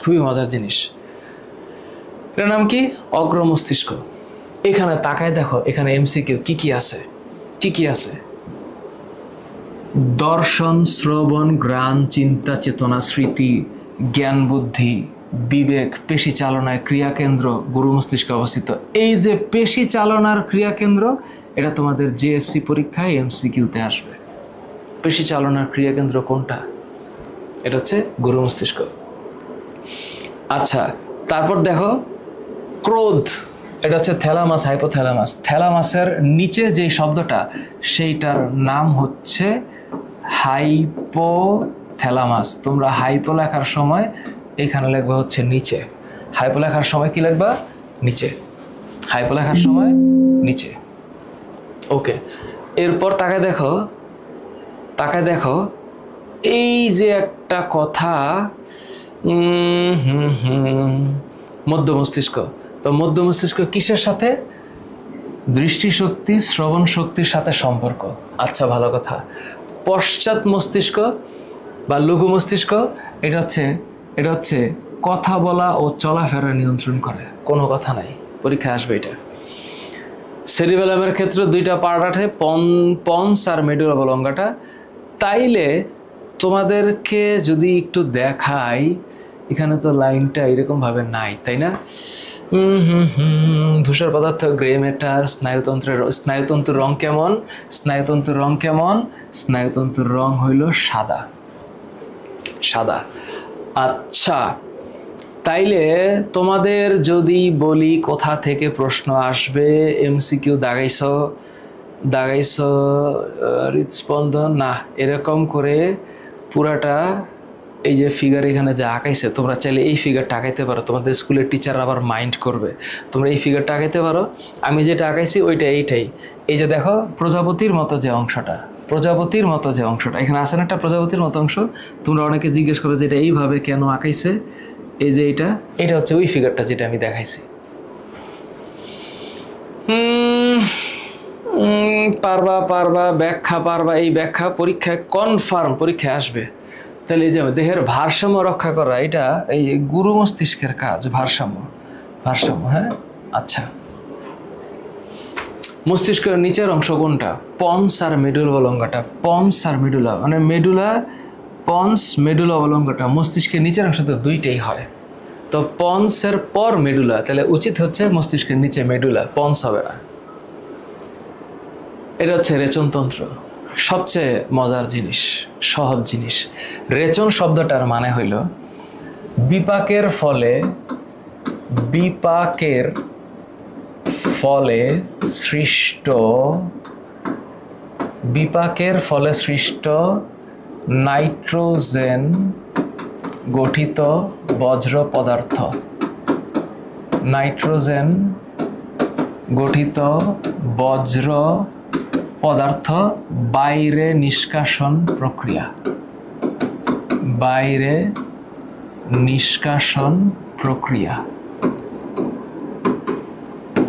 এটার নাম কি? অগ্র মস্তিষ্ক। এখানে তাকায় দেখো, এখানে এমসিকিউ কি কি আছে? দর্শন, শ্রবণ, ঘ্রাণ, চিন্তা, চেতনা, স্মৃতি, জ্ঞান, বুদ্ধি, বিবেক, পেশি চালনায় ক্রিয়াকেন্দ্র গুরু মস্তিষ্কে অবস্থিত। এই যে পেশি চালনার ক্রিয়াকেন্দ্র, এটা তোমাদের জেএসসি পরীক্ষায় এমসিকিউতে আসবে। পেশি চালনার ক্রিয়াকেন্দ্র কোনটা? এটা হচ্ছে গুরু মস্তিষ্ক। আচ্ছা, তারপর দেখো ক্রোধ, এটা হচ্ছে থ্যালামাস, হাইপোথ্যালামাস। থ্যালামাসের নিচে যে শব্দটা, সেইটার নাম হচ্ছে হাইপোথ্যালামাস। তোমরা হাইপো লেখার সময় এখানে লিখবা হচ্ছে নিচে, হাইপো লেখার সময় কি লিখবা? নিচে, হাইপো লেখার সময় নিচে। ওকে, এরপর তাকায় দেখো এই যে একটা কথা, মধ্য মস্তিষ্ক। তো মধ্য মস্তিষ্ক কিসের সাথে? দৃষ্টিশক্তি, শ্রবণ শক্তির সাথে সম্পর্ক। আচ্ছা, ভালো কথা। পশ্চাৎ মস্তিষ্ক বা লঘু মস্তিষ্ক, এটা হচ্ছে কথা বলা ও চলাফেরা নিয়ন্ত্রণ করে। কোনো কথা নাই, পরীক্ষায় আসবে এটা। সেরিবেলামের ক্ষেত্রে দুইটা পার্ট আছে, পন্স আর মেডুলা অবলঙ্গাটা। তাইলে তোমাদেরকে যদি একটু দেখাই, এখানে তো লাইনটা এরকম ভাবে নাই, তাই না? ধূসর পদার্থ, গ্রে ম্যাটার। স্নায়ুতন্ত্রের রং কেমন? স্নায়ুতন্ত্রের রং হইল সাদা। আচ্ছা, তাইলে তোমাদের যদি বলি কোথা থেকে প্রশ্ন আসবে, এমসিকিউ দাগাইছো হৃদস্পন্দন না, এরকম করে পুরাটা এই যে ফিগার এখানে যা আঁকাইছে, তোমরা চাইলে এই ফিগারটা আঁকাইতে পারো। তোমাদের স্কুলের টিচার আবার মাইন্ড করবে, তোমরা এই ফিগারটা আঁকাইতে পারো। আমি যেটা আঁকাইছি এইটাই। এই যে দেখো প্রজাপতির মতো যে অংশটা, এখানে আছে না একটা প্রজাপতির মতো অংশ। তোমরা অনেকে জিজ্ঞেস করো যে এটা এইভাবে কেন আঁকাইছে। এই যে এটা হচ্ছে ওই ফিগারটা যেটা আমি দেখাইছি। পারবা ব্যাখ্যা পারবা, এই ব্যাখ্যা পরীক্ষায় কনফার্ম পরীক্ষায় আসবে। তাহলে এই যে দেহের ভারসাম্য রক্ষা করা, এটা এই গুরু মস্তিষ্কের কাজ। ভারসাম্য, হ্যাঁ। আচ্ছা, মস্তিষ্কের নিচের অংশ কোনটা? পন্স আর মেডুলা অবলঙ্গাটা। মানে মেডুলা অবলঙ্গাটা মস্তিষ্কের নিচের অংশ তো দুইটাই হয়। তো পন্সের পর মেডুলা, তাহলে উচিত হচ্ছে মস্তিষ্কের নিচে মেডুলা, পন্স হবে না। এটা হচ্ছে রেচনতন্ত্র। সবচেয়ে মজার জিনিস, সহজ জিনিস। রেচন শব্দটার মানে হইল বিপাকের ফলে সৃষ্ট নাইট্রোজেন গঠিত বজ্র পদার্থ বাইরে নিষ্কাশন প্রক্রিয়া,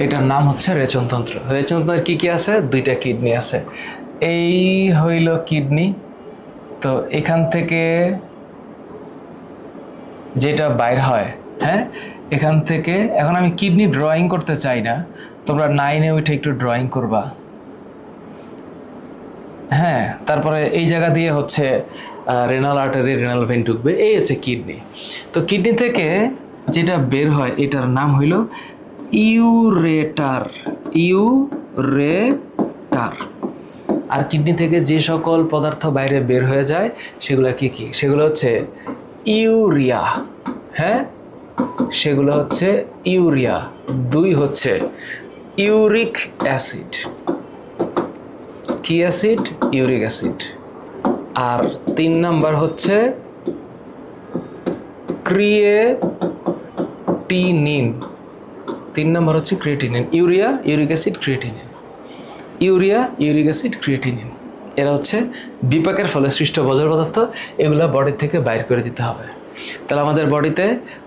এটার নাম হচ্ছে রেচনতন্ত্র। রেচনতন্ত্রের কি আছে? দুইটা কিডনি আছে। এই হইল কিডনি। তো এখান থেকে যেটা বাইর হয়, হ্যাঁ, এখান থেকে। এখন আমি কিডনি ড্রয়িং করতে চাই না, তোমরা 9-এ ওইটা একটু ড্রয়িং করবা, হ্যাঁ। তারপরে এই জায়গা দিয়ে হচ্ছে রেনাল আর্টারি, রেনাল ভেন ঢুকবে, এই হচ্ছে কিডনি। তো কিডনি থেকে যেটা বের হয় এটার নাম হইল ইউরেটার। আর কিডনি থেকে যে সকল পদার্থ বাইরে বের হয়ে যায় সেগুলো কি? সেগুলো হচ্ছে ইউরিয়া, হ্যাঁ, সেগুলো হচ্ছে ইউরিয়া। 2 হচ্ছে ইউরিক অ্যাসিড। কি অ্যাসিড? Uric acid. আর 3 নাম্বার হচ্ছে ক্রিয়েটিনিন। 3 নাম্বার হচ্ছে creatinine. Urea, uric acid, creatinine. এরা হচ্ছে বিপাকের ফলে সৃষ্ট বজ্র পদার্থ, এগুলা বডি থেকে বাইর করে দিতে হবে। তাহলে আমাদের বডিতে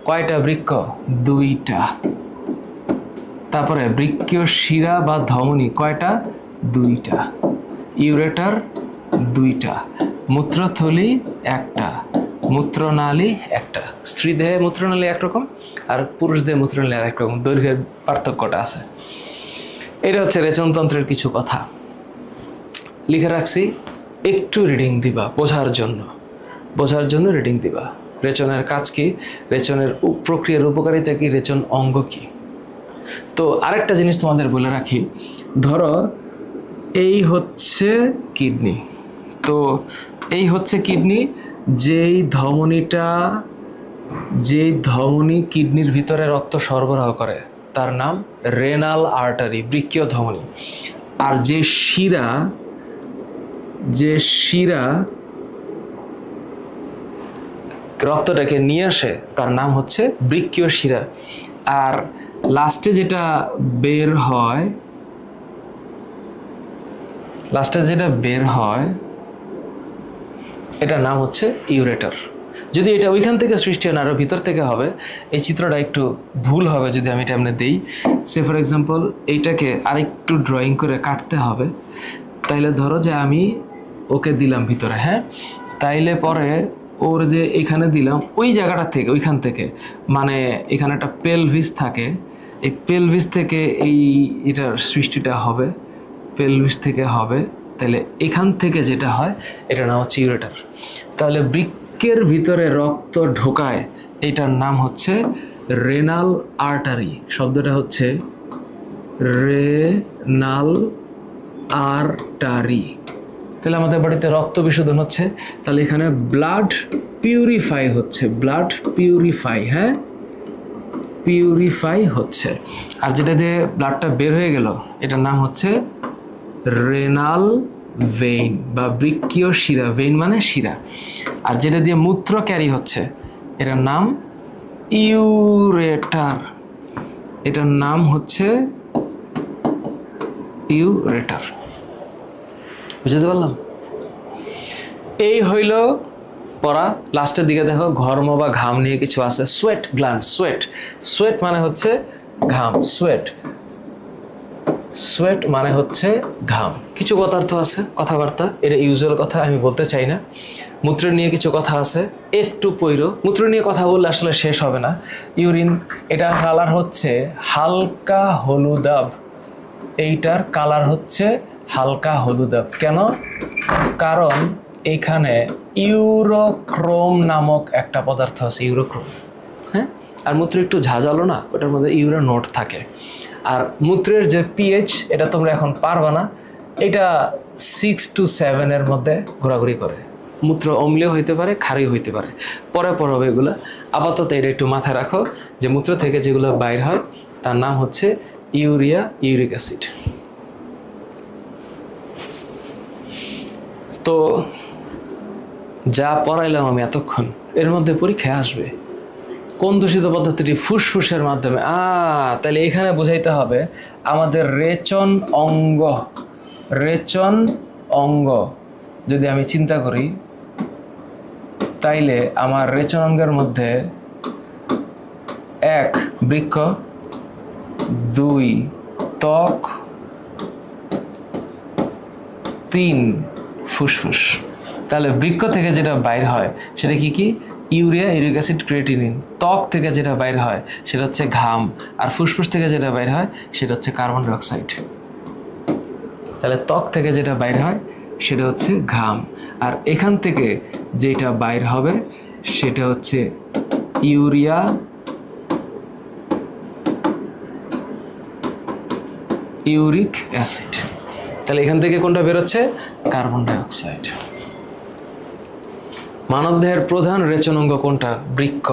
কয়টা বৃক্ক? 2টা। তারপরে বৃক্কীয় শিরা বা ধমনী কয়টা? 2টা। ইউরেটার 2টা। মূত্রথলি 1টা। মূত্রনালী 1টা। স্ত্রী দেহে মূত্রনালী একরকম আর পুরুষ দেহে মূত্রনালী আর একরকম, দৈর্ঘ্যের পার্থক্যটা আছে। এটা হচ্ছে রেচনতন্ত্রের কিছু কথা লিখে রাখছি, একটু রিডিং দিবা বোঝার জন্য রিডিং দিবা। রেচনের কাজ কি, রেচনের প্রক্রিয়ার উপকারিতা কি, রেচন অঙ্গ কি। তো আরেকটা জিনিস তোমাদের বলে রাখি, ধরো এই হচ্ছে কিডনি, তো এই হচ্ছে কিডনি, যেই ধমনী কিডনির ভিতরে রক্ত সরবরাহ করে তার নাম রেনাল আর্টারি, বৃক্কীয় ধমনী। আর যে শিরা রক্তটাকে নিয়ে আসে তার নাম হচ্ছে বৃক্কীয় শিরা। আর লাস্টে যেটা বের হয় এটার নাম হচ্ছে ইউরেটার। যদি এটা ওইখান থেকে সৃষ্টি হয় না, আরও ভিতর থেকে হবে, এই চিত্রটা একটু ভুল হবে যদি আমি এটা এমনি দিই। সে ফর এক্সাম্পল এইটাকে আরেকটু ড্রয়িং করে কাটতে হবে। তাইলে ধরো যে আমি ওকে দিলাম ভিতরে, হ্যাঁ, তাইলে পরে ওর যে এখানে দিলাম ওই জায়গাটা থেকে, ওইখান থেকে, মানে এখানে একটা পেলভিস থাকে, এই পেলভিস থেকে এটার সৃষ্টিটা হবে, পেলভিস থেকে হবে। তাহলে এখান থেকে যেটা হয় এটার নাম হচ্ছে ইউরেটার। তাহলে বৃক্কের ভিতরে রক্ত ঢোকায়, এটার নাম হচ্ছে রেনাল আর্টারি। শব্দটা হচ্ছে রেনাল আর্টারি। তাহলে আমাদের বাড়িতে রক্ত বিশোধন হচ্ছে, তাহলে এখানে ব্লাড পিউরিফাই হচ্ছে, হ্যাঁ, পিউরিফাই হচ্ছে। আর যেটা দিয়ে ব্লাডটা বের হয়ে গেল এটার নাম হচ্ছে রেনাল ভেইন বা বৃক্কীয় শিরা, ভেইন মানে শিরা। আর যেটা দিয়ে মূত্র ক্যারি হচ্ছে এটার নাম ইউরেটার, এটার নাম হচ্ছে ইউরেটার। বুঝতে পারলাম? এই হইল পড়া। লাস্টের দিকে দেখো ঘর্ম বা ঘাম নিয়ে কিছু আছে, সোয়েট গ্ল্যান্ড। সোয়েট মানে হচ্ছে ঘাম, সোয়েট মানে হচ্ছে ঘাম। কিছু কথার্থ আছে, কথাবার্তা, এটা ইউজুয়াল কথা আমি বলতে চাই না। মূত্র নিয়ে কিছু কথা আছে, একটু পৈরো। মূত্র নিয়ে কথা বললে আসলে শেষ হবে না। ইউরিন, এটা কালার হচ্ছে হালকা হলুদাভ, এইটার কালার হচ্ছে হালকা হলুদাভ। কেন? কারণ এইখানে ইউরোক্রোম নামক একটা পদার্থ আছে, ইউরোক্রোম, হ্যাঁ। আর মূত্র একটু ঝাঁঝালো না, ওটার মধ্যে ইউরো নোট থাকে। আর মূত্রের যে পিএইচ এটা তোমরা এখন পারবা না, এটা 6 to 7 এর মধ্যে ঘোরাঘুরি করে। মূত্র অম্লীয় হইতে পারে, ক্ষারীয় হইতে পারে, পরে হবে এগুলো। আপাতত এটা একটু মাথায় রাখো যে মূত্র থেকে যেগুলো বাইর হয় তার নাম হচ্ছে ইউরিয়া, ইউরিক অ্যাসিড। তো যা পড়াইলাম আমি এতক্ষণ, এর মধ্যে পরীক্ষায় আসবে কোন দূষিত পদ্ধতিটি? ফুসফুসের মাধ্যমে। তাহলে এখানে বুঝাইতে হবে আমাদের রেচন অঙ্গ যদি আমি চিন্তা করি, তাইলে আমার রেচন অঙ্গের মধ্যে 1 বৃক্ক, 2 ত্বক, 3 ফুসফুস। তাহলে বৃক্ক থেকে যেটা বাইর হয় সেটা কি? Urea, uric acid, creatinine. ত্বক থেকে যেটা বাইর হয় সেটা হচ্ছে ঘাম। আর ফুসফুস থেকে যেটা বাইর হয় সেটা হচ্ছে কার্বন ডাই অক্সাইড। তাহলে ত্বক থেকে যেটা বাইর হয় সেটা হচ্ছে ঘাম। আর এখান থেকে যেটা বাইর হবে সেটা হচ্ছে ইউরিয়া, ইউরিক অ্যাসিড। তাহলে এখান থেকে কোনটা বেরোচ্ছে? Carbon die oxide. মানবদেহের প্রধান রেচনাঙ্গ কোনটা? বৃক্ক।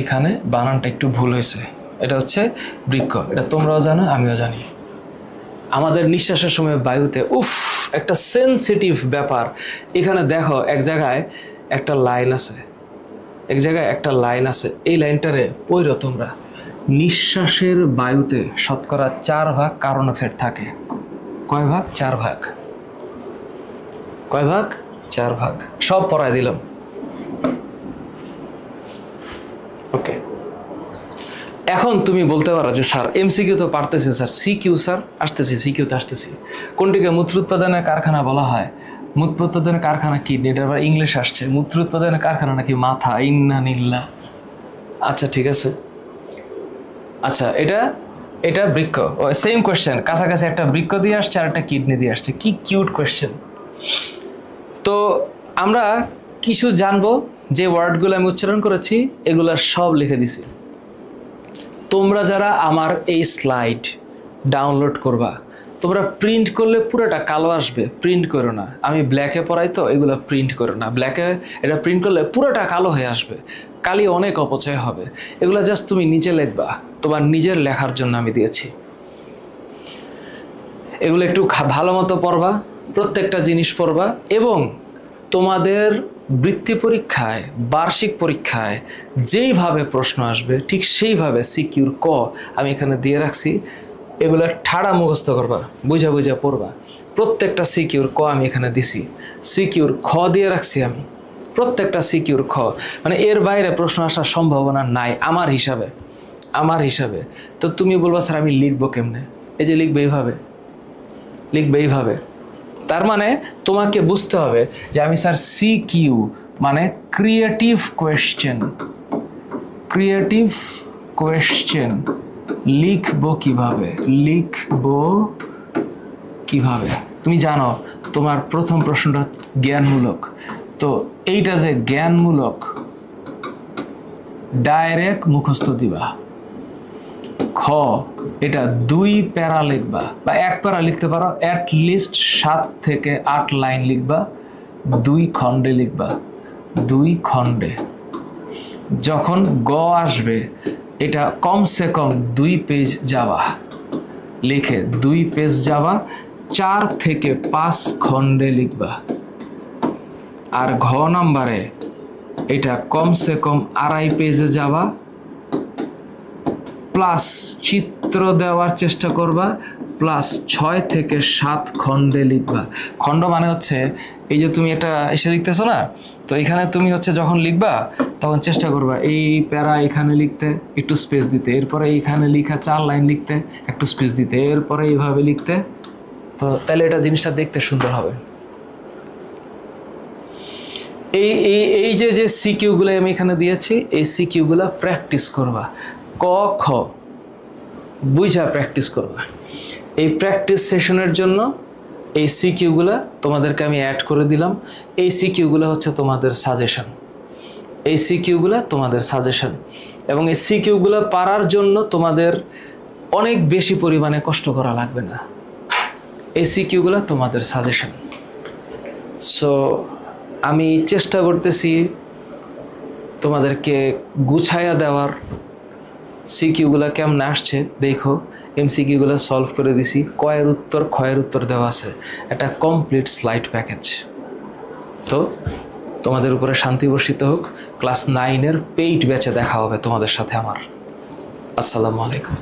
এখানে বানানটা একটু ভুল হয়েছে, এটা হচ্ছে বৃক্ক। এটা তোমরাও জানো, আমিও জানি। আমাদের নিঃশ্বাসের সময় বায়ুতে একটা সেনসিটিভ ব্যাপার। এখানে দেখো এক জায়গায় একটা লাইন আছে, এই লাইনটারে পড়ো তোমরা। নিঃশ্বাসের বায়ুতে শতকরা 4 ভাগ কার্বন ডাইঅক্সাইড থাকে। কয় ভাগ? 4 ভাগ। কয় ভাগ? 4 ভাগ। সব পড়ায় দিলাম। ওকে, এখন তুমি বলতে পারো যে স্যার এমসিকিউ তো পারতেছি স্যার, সিকিউ স্যার আসতেছি, সিকিউতে আসতেছি। কোনটিকে মূত্র উৎপাদনের কারখানা বলা হয়? মূত্র উৎপাদনের কারখানা কি, এটা আবার ইংলিশ আসছে। মূত্র উৎপাদনের কারখানা নাকি মাথা? ইন্না নিল্লা। আচ্ছা ঠিক আছে, আচ্ছা এটা বৃক্ক, সেম কোয়েশ্চেন, কাছাকাছি একটা বৃক্ক দিয়ে আসছে আর একটা কিডনি দিয়ে আসছে। কি কিউট কোয়েশ্চেন। তো আমরা কিছু জানবো, যে ওয়ার্ডগুলো আমি উচ্চারণ করেছি এগুলা সব লিখে দিছি। তোমরা যারা আমার এই স্লাইড ডাউনলোড করবা, তোমরা প্রিন্ট করলে পুরোটা কালো আসবে, প্রিন্ট করো না। আমি ব্ল্যাকে পড়াই তো, এগুলো প্রিন্ট করো না। ব্ল্যাকে এটা প্রিন্ট করলে পুরোটা কালো হয়ে আসবে, কালি অনেক অপচয় হবে। এগুলো জাস্ট তুমি নিজে লিখবা, তোমার নিজের লেখার জন্য আমি দিয়েছি। এগুলো একটু ভালো মতো পড়বা, প্রত্যেকটা জিনিস পড়বা, এবং তোমাদের বৃত্তি পরীক্ষায়, বার্ষিক পরীক্ষায় যেইভাবে প্রশ্ন আসবে ঠিক সেইভাবে সিকিউর ক আমি এখানে দিয়ে রাখছি। এগুলো ঠাড়া মুখস্থ করবা, বুঝা বুঝা পড়বা। প্রত্যেকটা সিকিউর ক আমি এখানে দিছি, সিকিউর খ দিয়ে রাখছি আমি, প্রত্যেকটা সিকিউর খ। মানে এর বাইরে প্রশ্ন আসার সম্ভাবনা নাই আমার হিসাবে। তো তুমি বলবা স্যার আমি লিখবো কেমনে? এই যে লিখবে এইভাবে। তার মানে তোমাকে বুঝতে হবে যে আমি স্যার সিকিউ মানে ক্রিয়েটিভ কোয়েশ্চেন লিখবো কিভাবে। তুমি জানো তোমার প্রথম প্রশ্নটা জ্ঞানমূলক, তো এইটা যে জ্ঞানমূলক ডাইরেক্ট মুখস্থ দিবা। খ এটা 2 প্যারা লিখবা, বা 1 প্যারা লিখতে পারো, অ্যাট লিস্ট 7 থেকে 8 লাইন লিখবা, 2 খণ্ডে লিখবা, 2 খণ্ডে। যখন গ আসবে এটা কমসে কম 2 পেজ যাবা, লিখে 2 পেজ যাবা, 4 থেকে 5 খণ্ডে লিখবা। আর ঘ নাম্বারে এটা কমসে কম 2.5 পেজে যাবা, প্লাস চিত্র দেওয়ার চেষ্টা করবা, প্লাস 6 থেকে 7 খণ্ডে লিখবা। খণ্ড মানে হচ্ছে এই যে তুমি এটা এসে লিখতেছো না, তো এখানে তুমি হচ্ছে যখন লিখবা তখন চেষ্টা করবা এই প্যারা এখানে লিখতে, একটু স্পেস দিতে, এরপরে এইখানে লিখা 4 লাইন লিখতে, একটু স্পেস দিতে, এরপরে এইভাবে লিখতে। তো তাহলে এটা জিনিসটা দেখতে সুন্দর হবে। এই যে সিকিউগুলো আমি এখানে দিয়েছি, এই সিকিউগুলো প্র্যাকটিস করবা, ক খ বুঝা প্র্যাকটিস করবা। এই প্র্যাকটিস সেশনের জন্য এই সিকিউগুলো তোমাদেরকে আমি অ্যাড করে দিলাম। এই সিকিউগুলো হচ্ছে তোমাদের সাজেশন, এবং এই সিকিউগুলো পারার জন্য তোমাদের অনেক বেশি পরিমাণে কষ্ট করা লাগবে না। এই সিকিউগুলো তোমাদের সাজেশন। সো আমি চেষ্টা করতেছি তোমাদেরকে গুছাইয়া দেওয়ার। সিকিউগুলো কেমন আসছে দেখো, এমসিকিউগুলো সলভ করে দিছি, কয়ের উত্তর ক্ষয়ের উত্তর দেওয়া আছে, একটা কমপ্লিট স্লাইড প্যাকেজ। তো তোমাদের উপরে শান্তি বর্ষিত হোক। ক্লাস 9-এর পেইড ব্যাচে দেখা হবে তোমাদের সাথে আমার। আসসালামু আলাইকুম।